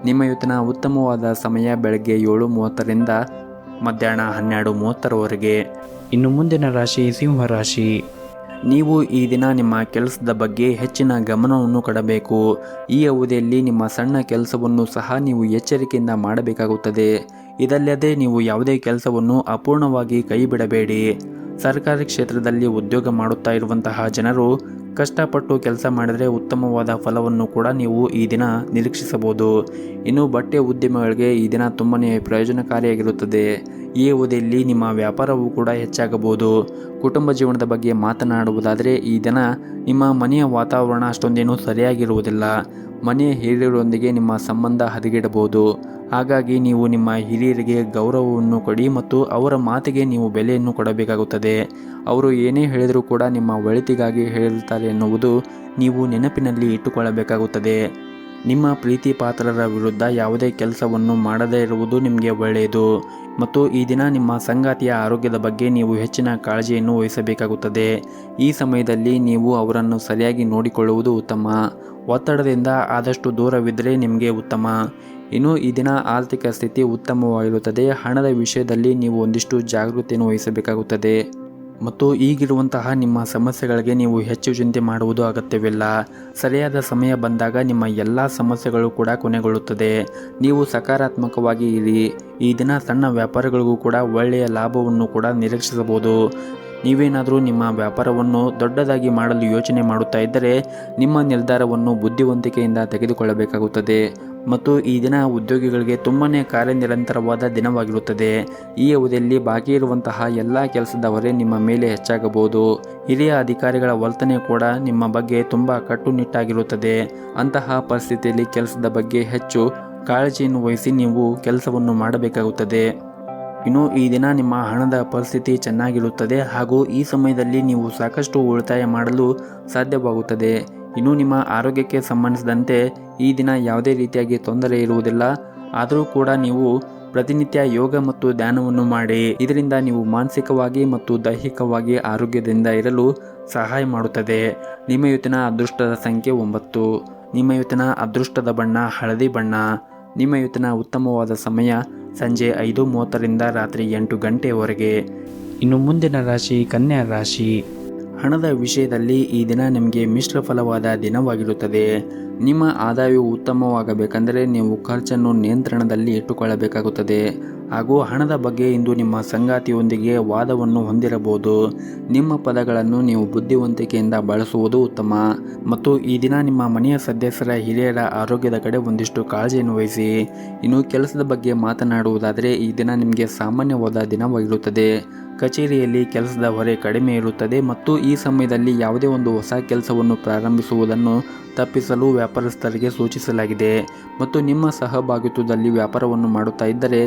ನಿಮ್ಮ ಇವತ್ತಿನ ಉತ್ತಮವಾದ ಸಮಯ ಬೆಳಗ್ಗೆ 7:30ರಿಂದ ಮಧ್ಯಾಹ್ನ 12:30ರವರೆಗೆ. ಇನ್ನು ಮುಂದಿನ ರಾಶಿ ಸಿಂಹ ರಾಶಿ. ನೀವು ಈ ದಿನ ನಿಮ್ಮ ಕೆಲಸದ ಬಗ್ಗೆ ಹೆಚ್ಚಿನ ಗಮನವನ್ನು ಕೊಡಬೇಕು. ಈ ಅವಧಿಯಲ್ಲಿ ನಿಮ್ಮ ಸಣ್ಣ ಕೆಲಸವನ್ನು ಸಹ ನೀವು ಎಚ್ಚರಿಕೆಯಿಂದ ಮಾಡಬೇಕಾಗುತ್ತದೆ. ಇದಲ್ಲದೆ ನೀವು ಯಾವುದೇ ಕೆಲಸವನ್ನು ಅಪೂರ್ಣವಾಗಿ ಕೈಬಿಡಬೇಡಿ. ಸರ್ಕಾರಿ ಕ್ಷೇತ್ರದಲ್ಲಿ ಉದ್ಯೋಗ ಮಾಡುತ್ತಾ ಇರುವಂತಹ ಜನರು ಕಷ್ಟಪಟ್ಟು ಕೆಲಸ ಮಾಡಿದರೆ ಉತ್ತಮವಾದ ಫಲವನ್ನು ಕೂಡ ನೀವು ಈ ದಿನ ನಿರೀಕ್ಷಿಸಬಹುದು. ಇನ್ನು ಬಟ್ಟೆ ಉದ್ಯಮಗಳಿಗೆ ಈ ದಿನ ತುಂಬನೇ ಪ್ರಯೋಜನಕಾರಿಯಾಗಿರುತ್ತದೆ. ಈ ಅವಧಿಯಲ್ಲಿ ನಿಮ್ಮ ವ್ಯಾಪಾರವೂ ಕೂಡ ಹೆಚ್ಚಾಗಬಹುದು. ಕುಟುಂಬ ಜೀವನದ ಬಗ್ಗೆ ಮಾತನಾಡುವುದಾದರೆ ಈ ದಿನ ನಿಮ್ಮ ಮನೆಯ ವಾತಾವರಣ ಅಷ್ಟೊಂದೇನೂ ಸರಿಯಾಗಿರುವುದಿಲ್ಲ. ಮನೆಯ ಹಿರಿಯರೊಂದಿಗೆ ನಿಮ್ಮ ಸಂಬಂಧ ಹದಗೆಡಬಹುದು. ಹಾಗಾಗಿ ನೀವು ನಿಮ್ಮ ಹಿರಿಯರಿಗೆ ಗೌರವವನ್ನು ಕೊಡಿ ಮತ್ತು ಅವರ ಮಾತಿಗೆ ನೀವು ಬೆಲೆಯನ್ನು ಕೊಡಬೇಕಾಗುತ್ತದೆ. ಅವರು ಏನೇ ಹೇಳಿದರೂ ಕೂಡ ನಿಮ್ಮ ಒಳಿತಿಗಾಗಿ ಹೇಳಿರುತ್ತಾರೆ ಎನ್ನುವುದು ನೀವು ನೆನಪಿನಲ್ಲಿ ಇಟ್ಟುಕೊಳ್ಳಬೇಕಾಗುತ್ತದೆ. ನಿಮ್ಮ ಪ್ರೀತಿ ಪಾತ್ರರ ವಿರುದ್ಧ ಯಾವುದೇ ಕೆಲಸವನ್ನು ಮಾಡದೇ ಇರುವುದು ನಿಮಗೆ ಒಳ್ಳೆಯದು ಮತ್ತು ಈ ದಿನ ನಿಮ್ಮ ಸಂಗಾತಿಯ ಆರೋಗ್ಯದ ಬಗ್ಗೆ ನೀವು ಹೆಚ್ಚಿನ ಕಾಳಜಿಯನ್ನು ವಹಿಸಬೇಕಾಗುತ್ತದೆ. ಈ ಸಮಯದಲ್ಲಿ ನೀವು ಅವರನ್ನು ಸರಿಯಾಗಿ ನೋಡಿಕೊಳ್ಳುವುದು ಉತ್ತಮ. ಒತ್ತಡದಿಂದ ಆದಷ್ಟು ದೂರವಿದ್ದರೆ ನಿಮಗೆ ಉತ್ತಮ. ಇನ್ನು ಈ ದಿನ ಆರ್ಥಿಕ ಸ್ಥಿತಿ ಉತ್ತಮವಾಗಿರುತ್ತದೆ. ಹಣದ ವಿಷಯದಲ್ಲಿ ನೀವು ಒಂದಿಷ್ಟು ಜಾಗೃತಿಯನ್ನು ವಹಿಸಬೇಕಾಗುತ್ತದೆ ಮತ್ತು ಈಗಿರುವಂತಹ ನಿಮ್ಮ ಸಮಸ್ಯೆಗಳಿಗೆ ನೀವು ಹೆಚ್ಚು ಚಿಂತೆ ಮಾಡುವುದು ಅಗತ್ಯವಿಲ್ಲ. ಸರಿಯಾದ ಸಮಯ ಬಂದಾಗ ನಿಮ್ಮ ಎಲ್ಲ ಸಮಸ್ಯೆಗಳು ಕೂಡ ಕೊನೆಗೊಳ್ಳುತ್ತದೆ. ನೀವು ಸಕಾರಾತ್ಮಕವಾಗಿ ಇರಿ. ಈ ದಿನ ಸಣ್ಣ ವ್ಯಾಪಾರಗಳಿಗೂ ಕೂಡ ಒಳ್ಳೆಯ ಲಾಭವನ್ನು ಕೂಡ ನಿರೀಕ್ಷಿಸಬಹುದು. ನೀವೇನಾದರೂ ನಿಮ್ಮ ವ್ಯಾಪಾರವನ್ನು ದೊಡ್ಡದಾಗಿ ಮಾಡಲು ಯೋಚನೆ ಮಾಡುತ್ತಾ ಇದ್ದರೆ ನಿಮ್ಮ ನಿರ್ಧಾರವನ್ನು ಬುದ್ಧಿವಂತಿಕೆಯಿಂದ ತೆಗೆದುಕೊಳ್ಳಬೇಕಾಗುತ್ತದೆ. ಮತ್ತು ಈ ದಿನ ಉದ್ಯೋಗಿಗಳಿಗೆ ತುಂಬಾ ಕಾರ್ಯನಿರಂತರವಾದ ದಿನವಾಗಿರುತ್ತದೆ. ಈ ಅವಧಿಯಲ್ಲಿ ಬಾಕಿ ಇರುವಂತಹ ಎಲ್ಲ ಕೆಲಸದ ಹೊರೆ ನಿಮ್ಮ ಮೇಲೆ ಹೆಚ್ಚಾಗಬಹುದು. ಹಿರಿಯ ಅಧಿಕಾರಿಗಳ ವರ್ತನೆ ಕೂಡ ನಿಮ್ಮ ಬಗ್ಗೆ ತುಂಬ ಕಟ್ಟುನಿಟ್ಟಾಗಿರುತ್ತದೆ. ಅಂತಹ ಪರಿಸ್ಥಿತಿಯಲ್ಲಿ ಕೆಲಸದ ಬಗ್ಗೆ ಹೆಚ್ಚು ಕಾಳಜಿಯನ್ನು ವಹಿಸಿ ನೀವು ಕೆಲಸವನ್ನು ಮಾಡಬೇಕಾಗುತ್ತದೆ. ಇನ್ನು ಈ ದಿನ ನಿಮ್ಮ ಹಣದ ಪರಿಸ್ಥಿತಿ ಚೆನ್ನಾಗಿರುತ್ತದೆ ಹಾಗೂ ಈ ಸಮಯದಲ್ಲಿ ನೀವು ಸಾಕಷ್ಟು ಉಳಿತಾಯ ಮಾಡಲು ಸಾಧ್ಯವಾಗುತ್ತದೆ. ಇನ್ನು ನಿಮ್ಮ ಆರೋಗ್ಯಕ್ಕೆ ಸಂಬಂಧಿಸಿದಂತೆ ಈ ದಿನ ಯಾವುದೇ ರೀತಿಯಾಗಿ ತೊಂದರೆ ಇರುವುದಿಲ್ಲ. ಆದರೂ ಕೂಡ ನೀವು ಪ್ರತಿನಿತ್ಯ ಯೋಗ ಮತ್ತು ಧ್ಯಾನವನ್ನು ಮಾಡಿ. ಇದರಿಂದ ನೀವು ಮಾನಸಿಕವಾಗಿ ಮತ್ತು ದೈಹಿಕವಾಗಿ ಆರೋಗ್ಯದಿಂದ ಇರಲು ಸಹಾಯ ಮಾಡುತ್ತದೆ. ನಿಮ್ಮ ಇವತ್ತಿನ ಅದೃಷ್ಟದ ಸಂಖ್ಯೆ 9. ನಿಮ್ಮ ಇವತ್ತಿನ ಅದೃಷ್ಟದ ಬಣ್ಣ ಹಳದಿ ಬಣ್ಣ. ನಿಮ್ಮ ಇವತ್ತಿನ ಉತ್ತಮವಾದ ಸಮಯ ಸಂಜೆ 5:30ರಿಂದ ರಾತ್ರಿ 8 ಗಂಟೆಯವರೆಗೆ. ಇನ್ನು ಮುಂದಿನ ರಾಶಿ ಕನ್ಯಾ ರಾಶಿ. ಹಣದ ವಿಷಯದಲ್ಲಿ ಈ ದಿನ ನಿಮಗೆ ಮಿಶ್ರ ಫಲವಾದ ದಿನವಾಗಿರುತ್ತದೆ. ನಿಮ್ಮ ಆದಾಯವು ಉತ್ತಮವಾಗಬೇಕೆಂದರೆ ನೀವು ಖರ್ಚನ್ನು ನಿಯಂತ್ರಣದಲ್ಲಿ ಇಟ್ಟುಕೊಳ್ಳಬೇಕಾಗುತ್ತದೆ. ಹಾಗೂ ಹಣದ ಬಗ್ಗೆ ಇಂದು ನಿಮ್ಮ ಸಂಗಾತಿಯೊಂದಿಗೆ ವಾದವನ್ನು ಹೊಂದಿರಬಹುದು. ನಿಮ್ಮ ಪದಗಳನ್ನು ನೀವು ಬುದ್ಧಿವಂತಿಕೆಯಿಂದ ಬಳಸುವುದು ಉತ್ತಮ. ಮತ್ತು ಈ ದಿನ ನಿಮ್ಮ ಮನೆಯ ಸದಸ್ಯರ ಹಿರಿಯರ ಆರೋಗ್ಯದ ಕಡೆ ಒಂದಿಷ್ಟು ಕಾಳಜಿಯನ್ನು ವಹಿಸಿ. ಇನ್ನು ಕೆಲಸದ ಬಗ್ಗೆ ಮಾತನಾಡುವುದಾದರೆ ಈ ದಿನ ನಿಮಗೆ ಸಾಮಾನ್ಯವಾದ ದಿನವಾಗಿರುತ್ತದೆ. ಕಚೇರಿಯಲ್ಲಿ ಕೆಲಸದ ಹೊರೆ ಕಡಿಮೆ ಇರುತ್ತದೆ ಮತ್ತು ಈ ಸಮಯದಲ್ಲಿ ಯಾವುದೇ ಒಂದು ಹೊಸ ಕೆಲಸವನ್ನು ಪ್ರಾರಂಭಿಸುವುದನ್ನು ತಪ್ಪಿಸಲು ವ್ಯಾಪಾರಸ್ಥರಿಗೆ ಸೂಚಿಸಲಾಗಿದೆ. ಮತ್ತು ನಿಮ್ಮ ಸಹಭಾಗಿತ್ವದಲ್ಲಿ ವ್ಯಾಪಾರವನ್ನು ಮಾಡುತ್ತಾ ಇದ್ದರೆ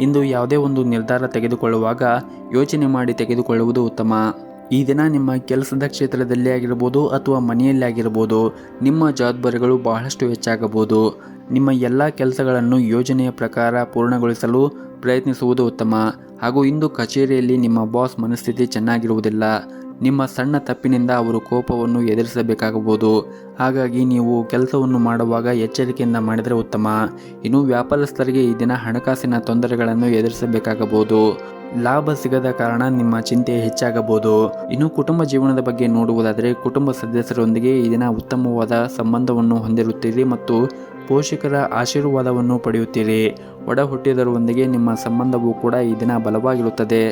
ಇಂದು ಯಾವುದೇ ಒಂದು ನಿರ್ಧಾರ ತೆಗೆದುಕೊಳ್ಳುವಾಗ ಯೋಚನೆ ಮಾಡಿ ತೆಗೆದುಕೊಳ್ಳುವುದು ಉತ್ತಮ. ಈ ದಿನ ನಿಮ್ಮ ಕೆಲಸದ ಕ್ಷೇತ್ರದಲ್ಲಿ ಆಗಿರಬಹುದು ಅಥವಾ ಮನೆಯಲ್ಲಿ ಆಗಿರಬಹುದು ನಿಮ್ಮ ಜವಾಬ್ದಾರಿಗಳು ಬಹಳಷ್ಟು ಹೆಚ್ಚಾಗಬಹುದು. ನಿಮ್ಮ ಎಲ್ಲ ಕೆಲಸಗಳನ್ನು ಯೋಜನೆಯ ಪ್ರಕಾರ ಪೂರ್ಣಗೊಳಿಸಲು ಪ್ರಯತ್ನಿಸುವುದು ಉತ್ತಮ. ಹಾಗೂ ಇಂದು ಕಚೇರಿಯಲ್ಲಿ ನಿಮ್ಮ ಬಾಸ್ ಮನಸ್ಥಿತಿ ಚೆನ್ನಾಗಿರುವುದಿಲ್ಲ. ನಿಮ್ಮ ಸಣ್ಣ ತಪ್ಪಿನಿಂದ ಅವರು ಕೋಪವನ್ನು ಎದುರಿಸಬೇಕಾಗಬಹುದು. ಹಾಗಾಗಿ ನೀವು ಕೆಲಸವನ್ನು ಮಾಡುವಾಗ ಎಚ್ಚರಿಕೆಯಿಂದ ಮಾಡಿದರೆ ಉತ್ತಮ. ಇನ್ನು ವ್ಯಾಪಾರಸ್ಥರಿಗೆ ಈ ದಿನ ಹಣಕಾಸಿನ ತೊಂದರೆಗಳನ್ನು ಎದುರಿಸಬೇಕಾಗಬಹುದು. ಲಾಭ ಸಿಗದ ಕಾರಣ ನಿಮ್ಮ ಚಿಂತೆ ಹೆಚ್ಚಾಗಬಹುದು. ಇನ್ನು ಕುಟುಂಬ ಜೀವನದ ಬಗ್ಗೆ ನೋಡುವುದಾದರೆ ಕುಟುಂಬ ಸದಸ್ಯರೊಂದಿಗೆ ಈ ದಿನ ಉತ್ತಮವಾದ ಸಂಬಂಧವನ್ನು ಹೊಂದಿರುತ್ತೀರಿ ಮತ್ತು ಪೋಷಕರ ಆಶೀರ್ವಾದವನ್ನು ಪಡೆಯುತ್ತೀರಿ. ಒಡ ಹುಟ್ಟಿದವರೊಂದಿಗೆ ನಿಮ್ಮ ಸಂಬಂಧವೂ ಕೂಡ ಈ ದಿನ ಬಲವಾಗಿರುತ್ತದೆ.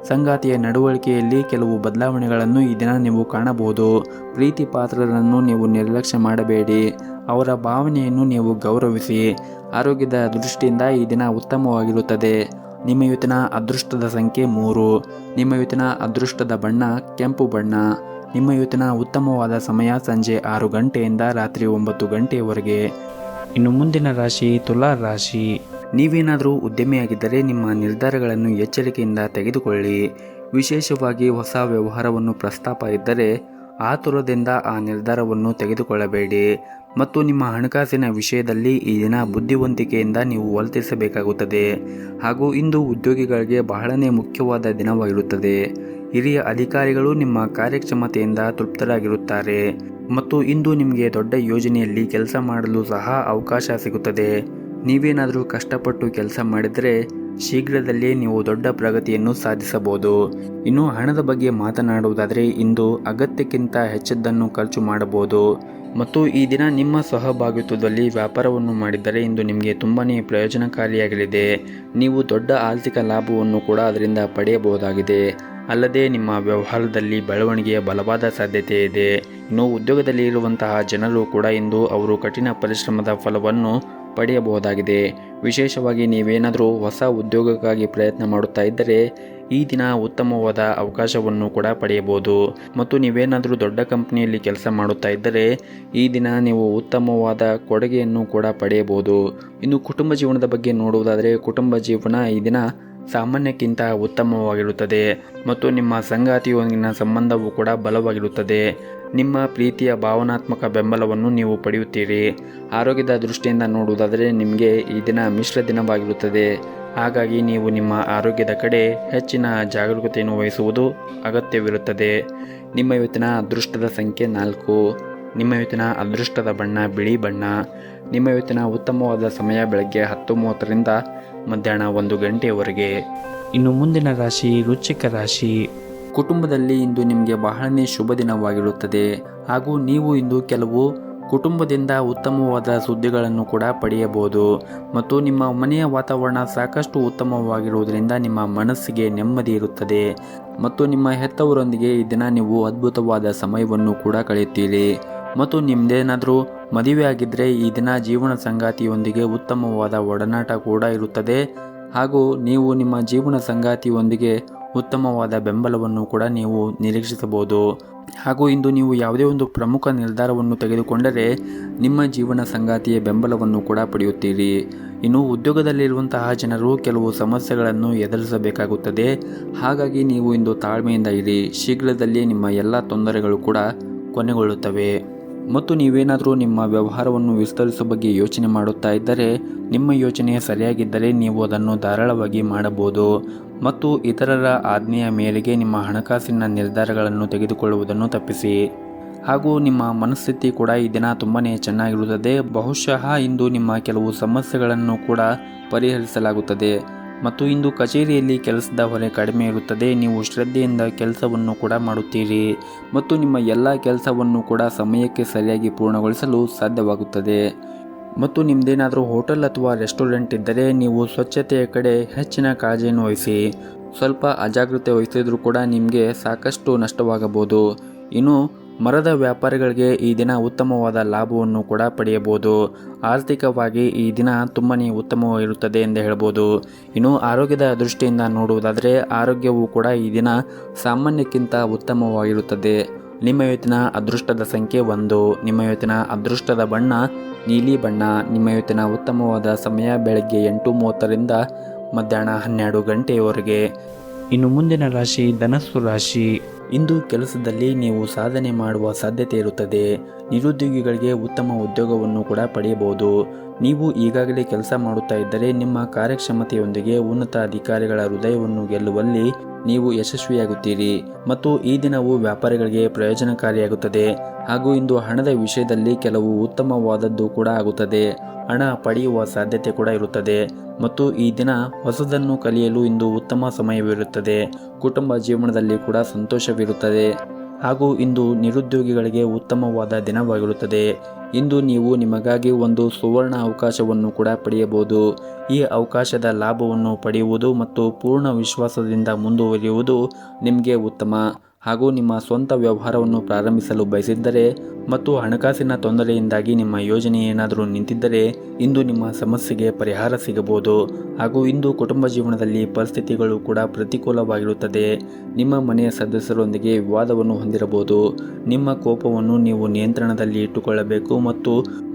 ಸಂಗಾತಿಯ ನಡವಳಿಕೆಯಲ್ಲಿ ಕೆಲವು ಬದಲಾವಣೆಗಳನ್ನು ಈ ದಿನ ನೀವು ಕಾಣಬಹುದು. ಪ್ರೀತಿ ಪಾತ್ರರನ್ನು ನೀವು ನಿರ್ಲಕ್ಷ್ಯ ಮಾಡಬೇಡಿ. ಅವರ ಭಾವನೆಯನ್ನು ನೀವು ಗೌರವಿಸಿ. ಆರೋಗ್ಯದ ದೃಷ್ಟಿಯಿಂದ ಈ ದಿನ ಉತ್ತಮವಾಗಿರುತ್ತದೆ. ನಿಮ್ಮ ಇವತ್ತಿನ ಅದೃಷ್ಟದ ಸಂಖ್ಯೆ 3. ನಿಮ್ಮ ಇವತ್ತಿನ ಅದೃಷ್ಟದ ಬಣ್ಣ ಕೆಂಪು ಬಣ್ಣ. ನಿಮ್ಮ ಇವತ್ತಿನ ಉತ್ತಮವಾದ ಸಮಯ ಸಂಜೆ 6 ಗಂಟೆಯಿಂದ ರಾತ್ರಿ 9 ಗಂಟೆಯವರೆಗೆ. ಇನ್ನು ಮುಂದಿನ ರಾಶಿ ತುಲಾ ರಾಶಿ. ನೀವೇನಾದರೂ ಉದ್ಯಮಿಯಾಗಿದ್ದರೆ ನಿಮ್ಮ ನಿರ್ಧಾರಗಳನ್ನು ಎಚ್ಚರಿಕೆಯಿಂದ ತೆಗೆದುಕೊಳ್ಳಿ. ವಿಶೇಷವಾಗಿ ಹೊಸ ವ್ಯವಹಾರವನ್ನು ಪ್ರಸ್ತಾಪ ಇದ್ದರೆ ಆತುರದಿಂದ ಆ ನಿರ್ಧಾರವನ್ನು ತೆಗೆದುಕೊಳ್ಳಬೇಡಿ. ಮತ್ತು ನಿಮ್ಮ ಹಣಕಾಸಿನ ವಿಷಯದಲ್ಲಿ ಈ ದಿನ ಬುದ್ಧಿವಂತಿಕೆಯಿಂದ ನೀವು ವರ್ತಿಸಬೇಕಾಗುತ್ತದೆ. ಹಾಗೂ ಇಂದು ಉದ್ಯೋಗಿಗಳಿಗೆ ಬಹಳನೇ ಮುಖ್ಯವಾದ ದಿನವಾಗಿರುತ್ತದೆ. ಹಿರಿಯ ಅಧಿಕಾರಿಗಳು ನಿಮ್ಮ ಕಾರ್ಯಕ್ಷಮತೆಯಿಂದ ತೃಪ್ತರಾಗಿರುತ್ತಾರೆ ಮತ್ತು ಇಂದು ನಿಮಗೆ ದೊಡ್ಡ ಯೋಜನೆಯಲ್ಲಿ ಕೆಲಸ ಮಾಡಲು ಸಹ ಅವಕಾಶ ಸಿಗುತ್ತದೆ. ನೀವೇನಾದರೂ ಕಷ್ಟಪಟ್ಟು ಕೆಲಸ ಮಾಡಿದರೆ ಶೀಘ್ರದಲ್ಲೇ ನೀವು ದೊಡ್ಡ ಪ್ರಗತಿಯನ್ನು ಸಾಧಿಸಬಹುದು. ಇನ್ನು ಹಣದ ಬಗ್ಗೆ ಮಾತನಾಡುವುದಾದರೆ ಇಂದು ಅಗತ್ಯಕ್ಕಿಂತ ಹೆಚ್ಚದ್ದನ್ನು ಖರ್ಚು ಮಾಡಬಹುದು. ಮತ್ತು ಈ ದಿನ ನಿಮ್ಮ ಸಹಭಾಗಿತ್ವದಲ್ಲಿ ವ್ಯಾಪಾರವನ್ನು ಮಾಡಿದ್ದರೆ ಇಂದು ನಿಮಗೆ ತುಂಬಾ ಪ್ರಯೋಜನಕಾರಿಯಾಗಲಿದೆ. ನೀವು ದೊಡ್ಡ ಆರ್ಥಿಕ ಲಾಭವನ್ನು ಕೂಡ ಅದರಿಂದ ಪಡೆಯಬಹುದಾಗಿದೆ. ಅಲ್ಲದೆ ನಿಮ್ಮ ವ್ಯವಹಾರದಲ್ಲಿ ಬೆಳವಣಿಗೆಯ ಬಲವಾದ ಸಾಧ್ಯತೆ ಇದೆ. ಇನ್ನು ಉದ್ಯೋಗದಲ್ಲಿ ಇರುವಂತಹ ಜನರು ಕೂಡ ಇಂದು ಅವರು ಕಠಿಣ ಪರಿಶ್ರಮದ ಫಲವನ್ನು ಪಡೆಯಬಹುದಾಗಿದೆ. ವಿಶೇಷವಾಗಿ ನೀವೇನಾದರೂ ಹೊಸ ಉದ್ಯೋಗಕ್ಕಾಗಿ ಪ್ರಯತ್ನ ಮಾಡುತ್ತಾ ಇದ್ದರೆ ಈ ದಿನ ಉತ್ತಮವಾದ ಅವಕಾಶವನ್ನು ಕೂಡ ಪಡೆಯಬಹುದು. ಮತ್ತು ನೀವೇನಾದರೂ ದೊಡ್ಡ ಕಂಪನಿಯಲ್ಲಿ ಕೆಲಸ ಮಾಡುತ್ತಾ ಇದ್ದರೆ ಈ ದಿನ ನೀವು ಉತ್ತಮವಾದ ಕೊಡುಗೆಯನ್ನು ಕೂಡ ಪಡೆಯಬಹುದು. ಇನ್ನು ಕುಟುಂಬ ಜೀವನದ ಬಗ್ಗೆ ನೋಡುವುದಾದರೆ ಕುಟುಂಬ ಜೀವನ ಈ ದಿನ ಸಾಮಾನ್ಯಕ್ಕಿಂತ ಉತ್ತಮವಾಗಿರುತ್ತದೆ ಮತ್ತು ನಿಮ್ಮ ಸಂಗಾತಿಯೊಂದಿಗಿನ ಸಂಬಂಧವೂ ಕೂಡ ಬಲವಾಗಿರುತ್ತದೆ. ನಿಮ್ಮ ಪ್ರೀತಿಯ ಭಾವನಾತ್ಮಕ ಬೆಂಬಲವನ್ನು ನೀವು ಪಡೆಯುತ್ತೀರಿ. ಆರೋಗ್ಯದ ದೃಷ್ಟಿಯಿಂದ ನೋಡುವುದಾದರೆ ನಿಮಗೆ ಈ ದಿನ ಮಿಶ್ರ ದಿನವಾಗಿರುತ್ತದೆ. ಹಾಗಾಗಿ ನೀವು ನಿಮ್ಮ ಆರೋಗ್ಯದ ಕಡೆ ಹೆಚ್ಚಿನ ಜಾಗರೂಕತೆಯನ್ನು ವಹಿಸುವುದು ಅಗತ್ಯವಿರುತ್ತದೆ. ನಿಮ್ಮ ಇವತ್ತಿನ ಅದೃಷ್ಟದ ಸಂಖ್ಯೆ 4. ನಿಮ್ಮ ಇವತ್ತಿನ ಅದೃಷ್ಟದ ಬಣ್ಣ ಬಿಳಿ ಬಣ್ಣ. ನಿಮ್ಮ ಇವತ್ತಿನ ಉತ್ತಮವಾದ ಸಮಯ ಬೆಳಗ್ಗೆ 10:30ರಿಂದ ಮಧ್ಯಾಹ್ನ 1 ಗಂಟೆಯವರೆಗೆ. ಇನ್ನು ಮುಂದಿನ ರಾಶಿ ವೃಶ್ಚಿಕ ರಾಶಿ. ಕುಟುಂಬದಲ್ಲಿ ಇಂದು ನಿಮಗೆ ಬಹಳನೇ ಶುಭ ದಿನವಾಗಿರುತ್ತದೆ ಹಾಗೂ ನೀವು ಇಂದು ಕೆಲವು ಕುಟುಂಬದಿಂದ ಉತ್ತಮವಾದ ಸುದ್ದಿಗಳನ್ನು ಕೂಡ ಪಡೆಯಬಹುದು ಮತ್ತು ನಿಮ್ಮ ಮನೆಯ ವಾತಾವರಣ ಸಾಕಷ್ಟು ಉತ್ತಮವಾಗಿರುವುದರಿಂದ ನಿಮ್ಮ ಮನಸ್ಸಿಗೆ ನೆಮ್ಮದಿ ಇರುತ್ತದೆ ಮತ್ತು ನಿಮ್ಮ ಹೆತ್ತವರೊಂದಿಗೆ ಈ ದಿನ ನೀವು ಅದ್ಭುತವಾದ ಸಮಯವನ್ನು ಕೂಡ ಕಳೆಯುತ್ತೀರಿ ಮತ್ತು ನಿಮ್ಮದೇನಾದರೂ ಮದುವೆ ಆಗಿದ್ದರೆ ಈ ದಿನ ಜೀವನ ಸಂಗಾತಿಯೊಂದಿಗೆ ಉತ್ತಮವಾದ ಒಡನಾಟ ಕೂಡ ಇರುತ್ತದೆ ಹಾಗೂ ನೀವು ನಿಮ್ಮ ಜೀವನ ಸಂಗಾತಿಯೊಂದಿಗೆ ಉತ್ತಮವಾದ ಬೆಂಬಲವನ್ನು ಕೂಡ ನೀವು ನಿರೀಕ್ಷಿಸಬಹುದು ಹಾಗೂ ಇಂದು ನೀವು ಯಾವುದೇ ಒಂದು ಪ್ರಮುಖ ನಿರ್ಧಾರವನ್ನು ತೆಗೆದುಕೊಂಡರೆ ನಿಮ್ಮ ಜೀವನ ಸಂಗಾತಿಯ ಬೆಂಬಲವನ್ನು ಕೂಡ ಪಡೆಯುತ್ತೀರಿ. ಇನ್ನು ಉದ್ಯೋಗದಲ್ಲಿರುವಂತಹ ಜನರು ಕೆಲವು ಸಮಸ್ಯೆಗಳನ್ನು ಎದುರಿಸಬೇಕಾಗುತ್ತದೆ. ಹಾಗಾಗಿ ನೀವು ಇಂದು ತಾಳ್ಮೆಯಿಂದ ಇರಿ. ಶೀಘ್ರದಲ್ಲೇ ನಿಮ್ಮ ಎಲ್ಲ ತೊಂದರೆಗಳು ಕೂಡ ಕೊನೆಗೊಳ್ಳುತ್ತವೆ. ಮತ್ತು ನೀವೇನಾದರೂ ನಿಮ್ಮ ವ್ಯವಹಾರವನ್ನು ವಿಸ್ತರಿಸುವ ಬಗ್ಗೆ ಯೋಚನೆ ಮಾಡುತ್ತಾ ಇದ್ದರೆ ನಿಮ್ಮ ಯೋಚನೆ ಸರಿಯಾಗಿದ್ದರೆ ನೀವು ಅದನ್ನು ಧಾರಾಳವಾಗಿ ಮಾಡಬಹುದು ಮತ್ತು ಇತರರ ಆಜ್ಞೆಯ ಮೇರೆಗೆ ನಿಮ್ಮ ಹಣಕಾಸಿನ ನಿರ್ಧಾರಗಳನ್ನು ತೆಗೆದುಕೊಳ್ಳುವುದನ್ನು ತಪ್ಪಿಸಿ. ಹಾಗೂ ನಿಮ್ಮ ಮನಸ್ಥಿತಿ ಕೂಡ ಈ ದಿನ ತುಂಬಾ ಚೆನ್ನಾಗಿರುತ್ತದೆ. ಬಹುಶಃ ಇಂದು ನಿಮ್ಮ ಕೆಲವು ಸಮಸ್ಯೆಗಳನ್ನು ಕೂಡ ಪರಿಹರಿಸಲಾಗುತ್ತದೆ ಮತ್ತು ಇಂದು ಕಚೇರಿಯಲ್ಲಿ ಕೆಲಸದ ಹೊರೆ ಕಡಿಮೆ ಇರುತ್ತದೆ. ನೀವು ಶ್ರದ್ಧೆಯಿಂದ ಕೆಲಸವನ್ನು ಕೂಡ ಮಾಡುತ್ತೀರಿ ಮತ್ತು ನಿಮ್ಮ ಎಲ್ಲ ಕೆಲಸವನ್ನು ಕೂಡ ಸಮಯಕ್ಕೆ ಸರಿಯಾಗಿ ಪೂರ್ಣಗೊಳಿಸಲು ಸಾಧ್ಯವಾಗುತ್ತದೆ. ಮತ್ತು ನಿಮ್ಮದೇನಾದರೂ ಹೋಟೆಲ್ ಅಥವಾ ರೆಸ್ಟೋರೆಂಟ್ ಇದ್ದರೆ ನೀವು ಸ್ವಚ್ಛತೆಯ ಕಡೆ ಹೆಚ್ಚಿನ ಕಾಳಜಿಯನ್ನು ವಹಿಸಿ. ಸ್ವಲ್ಪ ಅಜಾಗ್ರತೆ ವಹಿಸಿದರೂ ಕೂಡ ನಿಮಗೆ ಸಾಕಷ್ಟು ನಷ್ಟವಾಗಬಹುದು. ಇನ್ನು ಮರದ ವ್ಯಾಪಾರಿಗಳಿಗೆ ಈ ದಿನ ಉತ್ತಮವಾದ ಲಾಭವನ್ನು ಕೂಡ ಪಡೆಯಬಹುದು. ಆರ್ಥಿಕವಾಗಿ ಈ ದಿನ ತುಂಬಾ ಉತ್ತಮವಾಗಿರುತ್ತದೆ ಎಂದು ಹೇಳ್ಬೋದು. ಇನ್ನು ಆರೋಗ್ಯದ ದೃಷ್ಟಿಯಿಂದ ನೋಡುವುದಾದರೆ ಆರೋಗ್ಯವು ಕೂಡ ಈ ದಿನ ಸಾಮಾನ್ಯಕ್ಕಿಂತ ಉತ್ತಮವಾಗಿರುತ್ತದೆ. ನಿಮ್ಮ ಇವತ್ತಿನ ಅದೃಷ್ಟದ ಸಂಖ್ಯೆ 1. ನಿಮ್ಮ ಇವತ್ತಿನ ಅದೃಷ್ಟದ ಬಣ್ಣ ನೀಲಿ ಬಣ್ಣ. ನಿಮ್ಮ ಇವತ್ತಿನ ಉತ್ತಮವಾದ ಸಮಯ ಬೆಳಗ್ಗೆ 8:30ರಿಂದ ಮಧ್ಯಾಹ್ನ 12 ಗಂಟೆಯವರೆಗೆ. ಇನ್ನು ಮುಂದಿನ ರಾಶಿ ಧನಸ್ಸು ರಾಶಿ. ಇಂದು ಕೆಲಸದಲ್ಲಿ ನೀವು ಸಾಧನೆ ಮಾಡುವ ಸಾಧ್ಯತೆ ಇರುತ್ತದೆ. ನಿರುದ್ಯೋಗಿಗಳಿಗೆ ಉತ್ತಮ ಉದ್ಯೋಗವನ್ನು ಕೂಡ ಪಡೆಯಬಹುದು. ನೀವು ಈಗಾಗಲೇ ಕೆಲಸ ಮಾಡುತ್ತಾ ಇದ್ದರೆ ನಿಮ್ಮ ಕಾರ್ಯಕ್ಷಮತೆಯೊಂದಿಗೆ ಉನ್ನತ ಅಧಿಕಾರಿಗಳ ಹೃದಯವನ್ನು ಗೆಲ್ಲುವಲ್ಲಿ ನೀವು ಯಶಸ್ವಿಯಾಗುತ್ತೀರಿ ಮತ್ತು ಈ ದಿನವು ವ್ಯಾಪಾರಿಗಳಿಗೆ ಪ್ರಯೋಜನಕಾರಿಯಾಗುತ್ತದೆ. ಹಾಗೂ ಇಂದು ಹಣದ ವಿಷಯದಲ್ಲಿ ಕೆಲವು ಉತ್ತಮವಾದದ್ದು ಕೂಡ ಆಗುತ್ತದೆ. ಹಣ ಪಡೆಯುವ ಸಾಧ್ಯತೆ ಕೂಡ ಇರುತ್ತದೆ ಮತ್ತು ಈ ದಿನ ಹೊಸದನ್ನು ಕಲಿಯಲು ಇಂದು ಉತ್ತಮ ಸಮಯವಿರುತ್ತದೆ. ಕುಟುಂಬ ಜೀವನದಲ್ಲಿ ಕೂಡ ಸಂತೋಷವಿರುತ್ತದೆ ಹಾಗೂ ಇಂದು ನಿರುದ್ಯೋಗಿಗಳಿಗೆ ಉತ್ತಮವಾದ ದಿನವಾಗಿರುತ್ತದೆ. ಇಂದು ನೀವು ನಿಮಗಾಗಿ ಒಂದು ಸುವರ್ಣ ಅವಕಾಶವನ್ನು ಕೂಡ ಪಡೆಯಬಹುದು. ಈ ಅವಕಾಶದ ಲಾಭವನ್ನು ಪಡೆಯುವುದು ಮತ್ತು ಪೂರ್ಣ ವಿಶ್ವಾಸದಿಂದ ಮುಂದುವರಿಯುವುದು ನಿಮಗೆ ಉತ್ತಮ. ಹಾಗೂ ನಿಮ್ಮ ಸ್ವಂತ ವ್ಯವಹಾರವನ್ನು ಪ್ರಾರಂಭಿಸಲು ಬಯಸಿದ್ದರೆ ಮತ್ತು ಹಣಕಾಸಿನ ತೊಂದರೆಯಿಂದಾಗಿ ನಿಮ್ಮ ಯೋಜನೆ ಏನಾದರೂ ನಿಂತಿದ್ದರೆ ಇಂದು ನಿಮ್ಮ ಸಮಸ್ಯೆಗೆ ಪರಿಹಾರ ಸಿಗಬಹುದು. ಹಾಗೂ ಇಂದು ಕುಟುಂಬ ಜೀವನದಲ್ಲಿ ಪರಿಸ್ಥಿತಿಗಳು ಕೂಡ ಪ್ರತಿಕೂಲವಾಗಿರುತ್ತದೆ. ನಿಮ್ಮ ಮನೆಯ ಸದಸ್ಯರೊಂದಿಗೆ ವಿವಾದವನ್ನು ಹೊಂದಿರಬಹುದು. ನಿಮ್ಮ ಕೋಪವನ್ನು ನೀವು ನಿಯಂತ್ರಣದಲ್ಲಿ ಇಟ್ಟುಕೊಳ್ಳಬೇಕು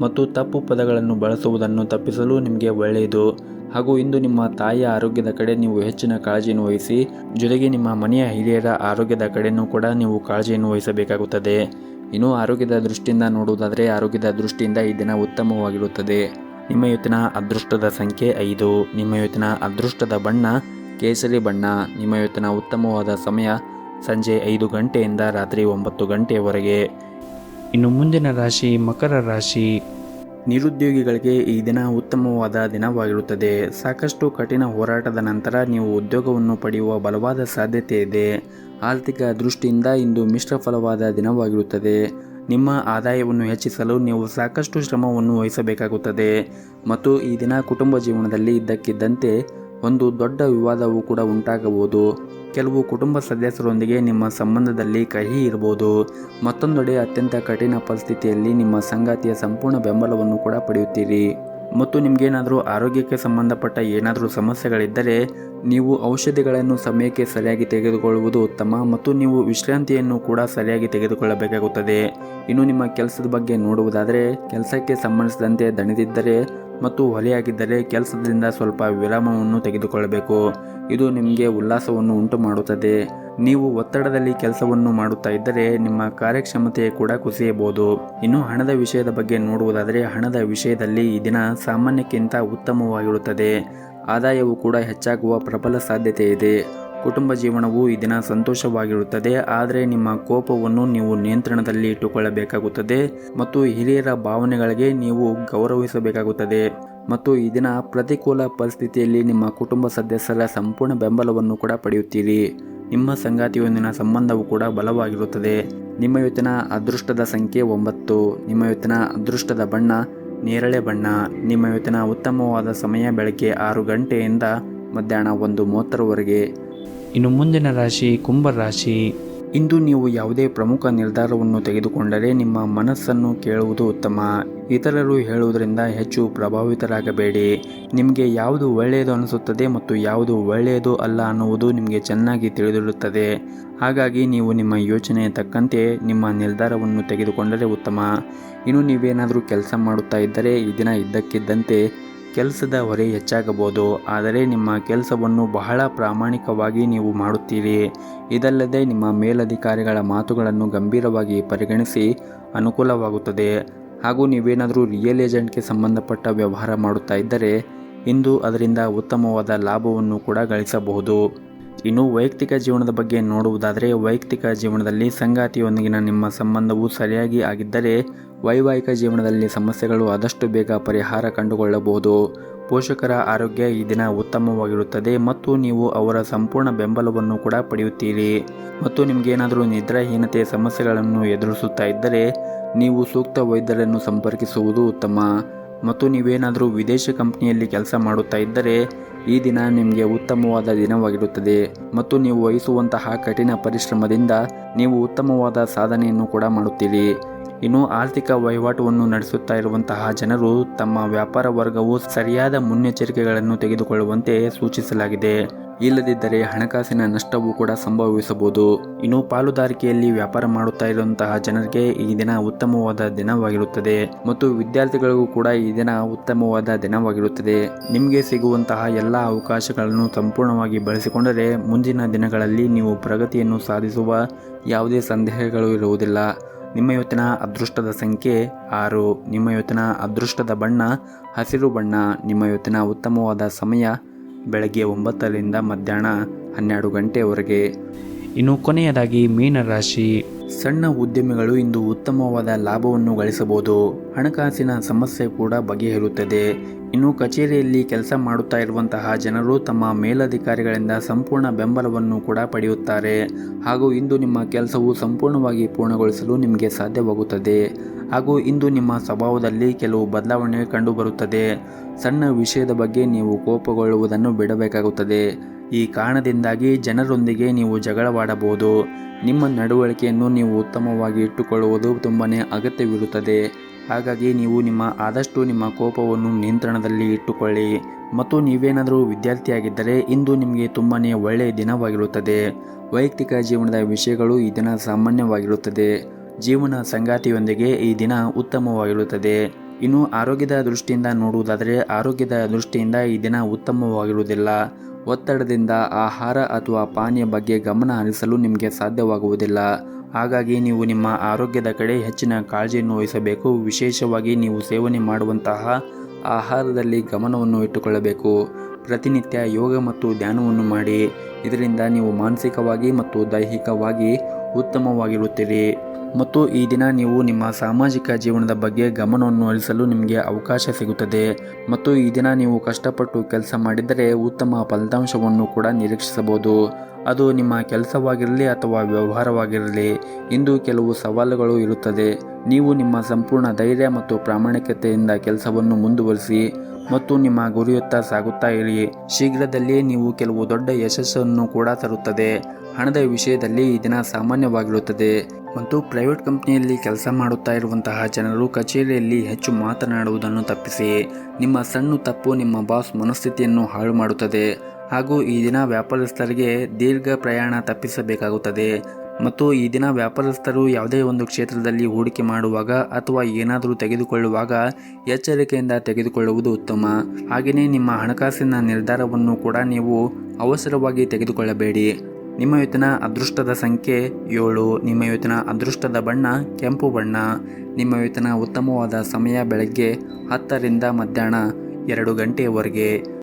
ಮತ್ತು ತಪ್ಪು ಪದಗಳನ್ನು ಬಳಸುವುದನ್ನು ತಪ್ಪಿಸಲು ನಿಮಗೆ ಒಳ್ಳೆಯದು. ಹಾಗೂ ಇಂದು ನಿಮ್ಮ ತಾಯಿಯ ಆರೋಗ್ಯದ ಕಡೆ ನೀವು ಹೆಚ್ಚಿನ ಕಾಳಜಿಯನ್ನು ವಹಿಸಿ. ಜೊತೆಗೆ ನಿಮ್ಮ ಮನೆಯ ಹಿರಿಯರ ಆರೋಗ್ಯದ ಕಡೆಯೂ ಕೂಡ ನೀವು ಕಾಳಜಿಯನ್ನು ವಹಿಸಬೇಕಾಗುತ್ತದೆ. ಇನ್ನು ಆರೋಗ್ಯದ ದೃಷ್ಟಿಯಿಂದ ನೋಡುವುದಾದರೆ ಆರೋಗ್ಯದ ದೃಷ್ಟಿಯಿಂದ ಈ ದಿನ ಉತ್ತಮವಾಗಿರುತ್ತದೆ. ನಿಮ್ಮ ಇವತ್ತಿನ ಅದೃಷ್ಟದ ಸಂಖ್ಯೆ 5. ನಿಮ್ಮ ಇವತ್ತಿನ ಅದೃಷ್ಟದ ಬಣ್ಣ ಕೇಸರಿ ಬಣ್ಣ. ನಿಮ್ಮ ಇವತ್ತಿನ ಉತ್ತಮವಾದ ಸಮಯ ಸಂಜೆ 5 ಗಂಟೆಯಿಂದ ರಾತ್ರಿ 9 ಗಂಟೆಯವರೆಗೆ. ಇನ್ನು ಮುಂದಿನ ರಾಶಿ ಮಕರ ರಾಶಿ. ನಿರುದ್ಯೋಗಿಗಳಿಗೆ ಈ ದಿನ ಉತ್ತಮವಾದ ದಿನವಾಗಿರುತ್ತದೆ. ಸಾಕಷ್ಟು ಕಠಿಣ ಹೋರಾಟದ ನಂತರ ನೀವು ಉದ್ಯೋಗವನ್ನು ಪಡೆಯುವ ಬಲವಾದ ಸಾಧ್ಯತೆ ಇದೆ. ಆರ್ಥಿಕ ದೃಷ್ಟಿಯಿಂದ ಇಂದು ಮಿಶ್ರ ಫಲವಾದ ದಿನವಾಗಿರುತ್ತದೆ. ನಿಮ್ಮ ಆದಾಯವನ್ನು ಹೆಚ್ಚಿಸಲು ನೀವು ಸಾಕಷ್ಟು ಶ್ರಮವನ್ನು ವಹಿಸಬೇಕಾಗುತ್ತದೆ ಮತ್ತು ಈ ದಿನ ಕುಟುಂಬ ಜೀವನದಲ್ಲಿ ಇದ್ದಕ್ಕಿದ್ದಂತೆ ಒಂದು ದೊಡ್ಡ ವಿವಾದವು ಕೂಡ ಉಂಟಾಗಬಹುದು. ಕೆಲವು ಕುಟುಂಬ ಸದಸ್ಯರೊಂದಿಗೆ ನಿಮ್ಮ ಸಂಬಂಧದಲ್ಲಿ ಕಹಿ ಇರಬಹುದು. ಮತ್ತೊಂದೆಡೆ ಅತ್ಯಂತ ಕಠಿಣ ಪರಿಸ್ಥಿತಿಯಲ್ಲಿ ನಿಮ್ಮ ಸಂಗಾತಿಯ ಸಂಪೂರ್ಣ ಬೆಂಬಲವನ್ನು ಕೂಡ ಪಡೆಯುತ್ತೀರಿ. ಮತ್ತು ನಿಮಗೇನಾದರೂ ಆರೋಗ್ಯಕ್ಕೆ ಸಂಬಂಧಪಟ್ಟ ಏನಾದರೂ ಸಮಸ್ಯೆಗಳಿದ್ದರೆ ನೀವು ಔಷಧಿಗಳನ್ನು ಸಮಯಕ್ಕೆ ಸರಿಯಾಗಿ ತೆಗೆದುಕೊಳ್ಳುವುದು ಉತ್ತಮ ಮತ್ತು ನೀವು ವಿಶ್ರಾಂತಿಯನ್ನು ಕೂಡ ಸರಿಯಾಗಿ ತೆಗೆದುಕೊಳ್ಳಬೇಕಾಗುತ್ತದೆ. ಇನ್ನು ನಿಮ್ಮ ಕೆಲಸದ ಬಗ್ಗೆ ನೋಡುವುದಾದರೆ ಕೆಲಸಕ್ಕೆ ಸಂಬಂಧಿಸಿದಂತೆ ದಣಿದಿದ್ದರೆ ಮತ್ತು ಹೊಲೆಯಾಗಿದ್ದರೆ ಕೆಲಸದಿಂದ ಸ್ವಲ್ಪ ವಿರಾಮವನ್ನು ತೆಗೆದುಕೊಳ್ಳಬೇಕು. ಇದು ನಿಮಗೆ ಉಲ್ಲಾಸವನ್ನು ಉಂಟು ಮಾಡುತ್ತದೆ. ನೀವು ಒತ್ತಡದಲ್ಲಿ ಕೆಲಸವನ್ನು ಮಾಡುತ್ತಾ ಇದ್ದರೆ ನಿಮ್ಮ ಕಾರ್ಯಕ್ಷಮತೆ ಕೂಡ ಕುಸಿಯಬಹುದು. ಇನ್ನು ಹಣದ ವಿಷಯದ ಬಗ್ಗೆ ನೋಡುವುದಾದರೆ ಹಣದ ವಿಷಯದಲ್ಲಿ ಈ ದಿನ ಸಾಮಾನ್ಯಕ್ಕಿಂತ ಉತ್ತಮವಾಗಿರುತ್ತದೆ. ಆದಾಯವು ಕೂಡ ಹೆಚ್ಚಾಗುವ ಪ್ರಬಲ ಸಾಧ್ಯತೆ ಇದೆ. ಕುಟುಂಬ ಜೀವನವು ಈ ದಿನ ಸಂತೋಷವಾಗಿರುತ್ತದೆ. ಆದರೆ ನಿಮ್ಮ ಕೋಪವನ್ನು ನೀವು ನಿಯಂತ್ರಣದಲ್ಲಿ ಇಟ್ಟುಕೊಳ್ಳಬೇಕಾಗುತ್ತದೆ ಮತ್ತು ಹಿರಿಯರ ಭಾವನೆಗಳಿಗೆ ನೀವು ಗೌರವಿಸಬೇಕಾಗುತ್ತದೆ. ಮತ್ತು ಈ ದಿನ ಪ್ರತಿಕೂಲ ಪರಿಸ್ಥಿತಿಯಲ್ಲಿ ನಿಮ್ಮ ಕುಟುಂಬ ಸದಸ್ಯರ ಸಂಪೂರ್ಣ ಬೆಂಬಲವನ್ನು ಕೂಡ ಪಡೆಯುತ್ತೀರಿ. ನಿಮ್ಮ ಸಂಗಾತಿಯೊಂದಿನ ಸಂಬಂಧವು ಕೂಡ ಬಲವಾಗಿರುತ್ತದೆ. ನಿಮ್ಮ ಇವತ್ತಿನ ಅದೃಷ್ಟದ ಸಂಖ್ಯೆ 9. ನಿಮ್ಮ ಇವತ್ತಿನ ಅದೃಷ್ಟದ ಬಣ್ಣ ನೇರಳೆ ಬಣ್ಣ. ನಿಮ್ಮ ಇವತ್ತಿನ ಉತ್ತಮವಾದ ಸಮಯ ಬೆಳಗ್ಗೆ 6 ಗಂಟೆಯಿಂದ ಮಧ್ಯಾಹ್ನ 1:30ವರೆಗೆ. ಇನ್ನು ಮುಂದಿನ ರಾಶಿ ಕುಂಭ ರಾಶಿ. ಇಂದು ನೀವು ಯಾವುದೇ ಪ್ರಮುಖ ನಿರ್ಧಾರವನ್ನು ತೆಗೆದುಕೊಂಡರೆ ನಿಮ್ಮ ಮನಸ್ಸನ್ನು ಕೇಳುವುದು ಉತ್ತಮ. ಇತರರು ಹೇಳುವುದರಿಂದ ಹೆಚ್ಚು ಪ್ರಭಾವಿತರಾಗಬೇಡಿ. ನಿಮಗೆ ಯಾವುದು ಒಳ್ಳೆಯದು ಅನಿಸುತ್ತದೆ ಮತ್ತು ಯಾವುದು ಒಳ್ಳೆಯದು ಅಲ್ಲ ಅನ್ನುವುದು ನಿಮಗೆ ಚೆನ್ನಾಗಿ ತಿಳಿದಿರುತ್ತದೆ. ಹಾಗಾಗಿ ನೀವು ನಿಮ್ಮ ಯೋಚನೆಯ ತಕ್ಕಂತೆ ನಿಮ್ಮ ನಿರ್ಧಾರವನ್ನು ತೆಗೆದುಕೊಂಡರೆ ಉತ್ತಮ. ಇನ್ನು ನೀವೇನಾದರೂ ಕೆಲಸ ಮಾಡುತ್ತಾ ಇದ್ದರೆ ಈ ದಿನ ಇದ್ದಕ್ಕಿದ್ದಂತೆ ಕೆಲಸದ ಹೊರೆ ಹೆಚ್ಚಾಗಬಹುದು. ಆದರೆ ನಿಮ್ಮ ಕೆಲಸವನ್ನು ಬಹಳ ಪ್ರಾಮಾಣಿಕವಾಗಿ ನೀವು ಮಾಡುತ್ತೀರಿ. ಇದಲ್ಲದೆ ನಿಮ್ಮ ಮೇಲಧಿಕಾರಿಗಳ ಮಾತುಗಳನ್ನು ಗಂಭೀರವಾಗಿ ಪರಿಗಣಿಸಿ ಅನುಕೂಲವಾಗುತ್ತದೆ. ಹಾಗೂ ನೀವೇನಾದರೂ ರಿಯಲ್ ಏಜೆಂಟ್ಗೆ ಸಂಬಂಧಪಟ್ಟ ವ್ಯವಹಾರ ಮಾಡುತ್ತಾ ಇದ್ದರೆ ಇಂದು ಅದರಿಂದ ಉತ್ತಮವಾದ ಲಾಭವನ್ನು ಕೂಡ ಗಳಿಸಬಹುದು. ಇನ್ನು ವೈಯಕ್ತಿಕ ಜೀವನದ ಬಗ್ಗೆ ನೋಡುವುದಾದರೆ ವೈಯಕ್ತಿಕ ಜೀವನದಲ್ಲಿ ಸಂಗಾತಿಯೊಂದಿಗಿನ ನಿಮ್ಮ ಸಂಬಂಧವು ಸರಿಯಾಗಿ ಆಗಿದ್ದರೆ ವೈವಾಹಿಕ ಜೀವನದಲ್ಲಿ ಸಮಸ್ಯೆಗಳು ಆದಷ್ಟು ಬೇಗ ಪರಿಹಾರ ಕಂಡುಕೊಳ್ಳಬಹುದು. ಪೋಷಕರ ಆರೋಗ್ಯ ಈ ದಿನ ಉತ್ತಮವಾಗಿರುತ್ತದೆ ಮತ್ತು ನೀವು ಅವರ ಸಂಪೂರ್ಣ ಬೆಂಬಲವನ್ನು ಕೂಡ ಪಡೆಯುತ್ತೀರಿ. ಮತ್ತು ನಿಮಗೇನಾದರೂ ನಿದ್ರಾಹೀನತೆ ಸಮಸ್ಯೆಗಳನ್ನು ಎದುರಿಸುತ್ತಾ ಇದ್ದರೆ ನೀವು ಸೂಕ್ತ ವೈದ್ಯರನ್ನು ಸಂಪರ್ಕಿಸುವುದು ಉತ್ತಮ. ಮತ್ತು ನೀವೇನಾದರೂ ವಿದೇಶಿ ಕಂಪನಿಯಲ್ಲಿ ಕೆಲಸ ಮಾಡುತ್ತಾ ಇದ್ದರೆ ಈ ದಿನ ನಿಮಗೆ ಉತ್ತಮವಾದ ದಿನವಾಗಿರುತ್ತದೆ ಮತ್ತು ನೀವು ವಹಿಸುವಂತಹ ಕಠಿಣ ಪರಿಶ್ರಮದಿಂದ ನೀವು ಉತ್ತಮವಾದ ಸಾಧನೆಯನ್ನು ಕೂಡ ಮಾಡುತ್ತೀರಿ. ಇನ್ನು ಆರ್ಥಿಕ ವಹಿವಾಟುವನ್ನು ನಡೆಸುತ್ತಾ ಇರುವಂತಹ ಜನರು ತಮ್ಮ ವ್ಯಾಪಾರ ವರ್ಗವು ಸರಿಯಾದ ಮುನ್ನೆಚ್ಚರಿಕೆಗಳನ್ನು ತೆಗೆದುಕೊಳ್ಳುವಂತೆ ಸೂಚಿಸಲಾಗಿದೆ. ಇಲ್ಲದಿದ್ದರೆ ಹಣಕಾಸಿನ ನಷ್ಟವೂ ಕೂಡ ಸಂಭವಿಸಬಹುದು. ಇನ್ನು ಪಾಲುದಾರಿಕೆಯಲ್ಲಿ ವ್ಯಾಪಾರ ಮಾಡುತ್ತಾ ಇರುವಂತಹ ಜನರಿಗೆ ಈ ದಿನ ಉತ್ತಮವಾದ ದಿನವಾಗಿರುತ್ತದೆ ಮತ್ತು ವಿದ್ಯಾರ್ಥಿಗಳಿಗೂ ಕೂಡ ಈ ದಿನ ಉತ್ತಮವಾದ ದಿನವಾಗಿರುತ್ತದೆ. ನಿಮಗೆ ಸಿಗುವಂತಹ ಎಲ್ಲ ಅವಕಾಶಗಳನ್ನು ಸಂಪೂರ್ಣವಾಗಿ ಬಳಸಿಕೊಂಡರೆ ಮುಂದಿನ ದಿನಗಳಲ್ಲಿ ನೀವು ಪ್ರಗತಿಯನ್ನು ಸಾಧಿಸುವ ಯಾವುದೇ ಸಂದೇಹಗಳು ಇರುವುದಿಲ್ಲ. ನಿಮ್ಮ ಇವತ್ತಿನ ಅದೃಷ್ಟದ ಸಂಖ್ಯೆ 6. ನಿಮ್ಮ ಇವತ್ತಿನ ಅದೃಷ್ಟದ ಬಣ್ಣ ಹಸಿರು ಬಣ್ಣ. ನಿಮ್ಮ ಇವತ್ತಿನ ಉತ್ತಮವಾದ ಸಮಯ ಬೆಳಗ್ಗೆ 9ರಿಂದ ಮಧ್ಯಾಹ್ನ 12 ಗಂಟೆಯವರೆಗೆ. ಇನ್ನು ಕೊನೆಯದಾಗಿ ಮೀನರಾಶಿ. ಸಣ್ಣ ಉದ್ಯಮಿಗಳು ಇಂದು ಉತ್ತಮವಾದ ಲಾಭವನ್ನು ಗಳಿಸಬಹುದು. ಹಣಕಾಸಿನ ಸಮಸ್ಯೆ ಕೂಡ ಬಗೆಹರುತ್ತದೆ. ಇನ್ನು ಕಚೇರಿಯಲ್ಲಿ ಕೆಲಸ ಮಾಡುತ್ತಾ ಇರುವಂತಹ ಜನರು ತಮ್ಮ ಮೇಲಧಿಕಾರಿಗಳಿಂದ ಸಂಪೂರ್ಣ ಬೆಂಬಲವನ್ನು ಕೂಡ ಪಡೆಯುತ್ತಾರೆ. ಹಾಗೂ ಇಂದು ನಿಮ್ಮ ಕೆಲಸವು ಸಂಪೂರ್ಣವಾಗಿ ಪೂರ್ಣಗೊಳಿಸಲು ನಿಮಗೆ ಸಾಧ್ಯವಾಗುತ್ತದೆ. ಹಾಗೂ ಇಂದು ನಿಮ್ಮ ಸ್ವಭಾವದಲ್ಲಿ ಕೆಲವು ಬದಲಾವಣೆ ಕಂಡುಬರುತ್ತದೆ. ಸಣ್ಣ ವಿಷಯದ ಬಗ್ಗೆ ನೀವು ಕೋಪಗೊಳ್ಳುವುದನ್ನು ಬಿಡಬೇಕಾಗುತ್ತದೆ. ಈ ಕಾರಣದಿಂದಾಗಿ ಜನರೊಂದಿಗೆ ನೀವು ಜಗಳವಾಡಬಹುದು. ನಿಮ್ಮ ನಡವಳಿಕೆಯನ್ನು ನೀವು ಉತ್ತಮವಾಗಿ ಇಟ್ಟುಕೊಳ್ಳುವುದು ತುಂಬಾ ಅಗತ್ಯವಿರುತ್ತದೆ. ಹಾಗಾಗಿ ನೀವು ಆದಷ್ಟು ನಿಮ್ಮ ಕೋಪವನ್ನು ನಿಯಂತ್ರಣದಲ್ಲಿ ಇಟ್ಟುಕೊಳ್ಳಿ. ಮತ್ತು ನೀವೇನಾದರೂ ವಿದ್ಯಾರ್ಥಿಯಾಗಿದ್ದರೆ ಇಂದು ನಿಮಗೆ ತುಂಬಾ ಒಳ್ಳೆಯ ದಿನವಾಗಿರುತ್ತದೆ. ವೈಯಕ್ತಿಕ ಜೀವನದ ವಿಷಯಗಳು ಈ ದಿನ ಸಾಮಾನ್ಯವಾಗಿರುತ್ತದೆ. ಜೀವನ ಸಂಗಾತಿಯೊಂದಿಗೆ ಈ ದಿನ ಉತ್ತಮವಾಗಿರುತ್ತದೆ. ಇನ್ನು ಆರೋಗ್ಯದ ದೃಷ್ಟಿಯಿಂದ ನೋಡುವುದಾದರೆ ಆರೋಗ್ಯದ ದೃಷ್ಟಿಯಿಂದ ಈ ದಿನ ಉತ್ತಮವಾಗಿರುವುದಿಲ್ಲ. ಒತ್ತಡದಿಂದ ಆಹಾರ ಅಥವಾ ಪಾನೀಯ ಬಗ್ಗೆ ಗಮನ ಹರಿಸಲು ನಿಮಗೆ ಸಾಧ್ಯವಾಗುವುದಿಲ್ಲ. ಹಾಗಾಗಿ ನೀವು ನಿಮ್ಮ ಆರೋಗ್ಯದ ಕಡೆ ಹೆಚ್ಚಿನ ಕಾಳಜಿಯನ್ನು ವಹಿಸಬೇಕು. ವಿಶೇಷವಾಗಿ ನೀವು ಸೇವನೆ ಮಾಡುವಂತಹ ಆಹಾರದಲ್ಲಿ ಗಮನವನ್ನು ಇಟ್ಟುಕೊಳ್ಳಬೇಕು. ಪ್ರತಿನಿತ್ಯ ಯೋಗ ಮತ್ತು ಧ್ಯಾನವನ್ನು ಮಾಡಿ. ಇದರಿಂದ ನೀವು ಮಾನಸಿಕವಾಗಿ ಮತ್ತು ದೈಹಿಕವಾಗಿ ಉತ್ತಮವಾಗಿರುತ್ತೀರಿ. ಮತ್ತು ಈ ದಿನ ನೀವು ನಿಮ್ಮ ಸಾಮಾಜಿಕ ಜೀವನದ ಬಗ್ಗೆ ಗಮನವನ್ನು ಹರಿಸಲು ನಿಮಗೆ ಅವಕಾಶ ಸಿಗುತ್ತದೆ. ಮತ್ತು ಈ ದಿನ ನೀವು ಕಷ್ಟಪಟ್ಟು ಕೆಲಸ ಮಾಡಿದರೆ ಉತ್ತಮ ಫಲಿತಾಂಶವನ್ನು ಕೂಡ ನಿರೀಕ್ಷಿಸಬಹುದು. ಅದು ನಿಮ್ಮ ಕೆಲಸವಾಗಿರಲಿ ಅಥವಾ ವ್ಯವಹಾರವಾಗಿರಲಿ. ಇಂದು ಕೆಲವು ಸವಾಲುಗಳು ಇರುತ್ತದೆ. ನೀವು ನಿಮ್ಮ ಸಂಪೂರ್ಣ ಧೈರ್ಯ ಮತ್ತು ಪ್ರಾಮಾಣಿಕತೆಯಿಂದ ಕೆಲಸವನ್ನು ಮುಂದುವರಿಸಿ ಮತ್ತು ನಿಮ್ಮ ಗುರಿಯತ್ತ ಸಾಗುತ್ತಾ ಇರಿ. ಶೀಘ್ರದಲ್ಲೇ ನೀವು ಕೆಲವು ದೊಡ್ಡ ಯಶಸ್ಸನ್ನು ಕೂಡ ತರುತ್ತದೆ. ಹಣದ ವಿಷಯದಲ್ಲಿ ಈ ದಿನ ಸಾಮಾನ್ಯವಾಗಿರುತ್ತದೆ. ಮತ್ತು ಪ್ರೈವೇಟ್ ಕಂಪನಿಯಲ್ಲಿ ಕೆಲಸ ಮಾಡುತ್ತಾ ಇರುವಂತಹ ಜನರು ಕಚೇರಿಯಲ್ಲಿ ಹೆಚ್ಚು ಮಾತನಾಡುವುದನ್ನು ತಪ್ಪಿಸಿ. ನಿಮ್ಮ ಸಣ್ಣ ತಪ್ಪು ನಿಮ್ಮ ಬಾಸ್ ಮನಸ್ಥಿತಿಯನ್ನು ಹಾಳು ಮಾಡುತ್ತದೆ. ಹಾಗೂ ಈ ದಿನ ವ್ಯಾಪಾರಸ್ಥರಿಗೆ ದೀರ್ಘ ಪ್ರಯಾಣ ತಪ್ಪಿಸಬೇಕಾಗುತ್ತದೆ. ಮತ್ತು ಈ ದಿನ ವ್ಯಾಪಾರಸ್ಥರು ಯಾವುದೇ ಒಂದು ಕ್ಷೇತ್ರದಲ್ಲಿ ಹೂಡಿಕೆ ಮಾಡುವಾಗ ಅಥವಾ ಏನಾದರೂ ತೆಗೆದುಕೊಳ್ಳುವಾಗ ಎಚ್ಚರಿಕೆಯಿಂದ ತೆಗೆದುಕೊಳ್ಳುವುದು ಉತ್ತಮ. ಹಾಗೆಯೇ ನಿಮ್ಮ ಹಣಕಾಸಿನ ನಿರ್ಧಾರವನ್ನು ಕೂಡ ನೀವು ಅವಸರವಾಗಿ ತೆಗೆದುಕೊಳ್ಳಬೇಡಿ. ನಿಮ್ಮ ಇವತ್ತಿನ ಅದೃಷ್ಟದ ಸಂಖ್ಯೆ 7. ನಿಮ್ಮ ಇವತ್ತಿನ ಅದೃಷ್ಟದ ಬಣ್ಣ ಕೆಂಪು ಬಣ್ಣ. ನಿಮ್ಮ ಇವತ್ತಿನ ಉತ್ತಮವಾದ ಸಮಯ ಬೆಳಗ್ಗೆ 10ರಿಂದ ಮಧ್ಯಾಹ್ನ 2 ಗಂಟೆಯವರೆಗೆ.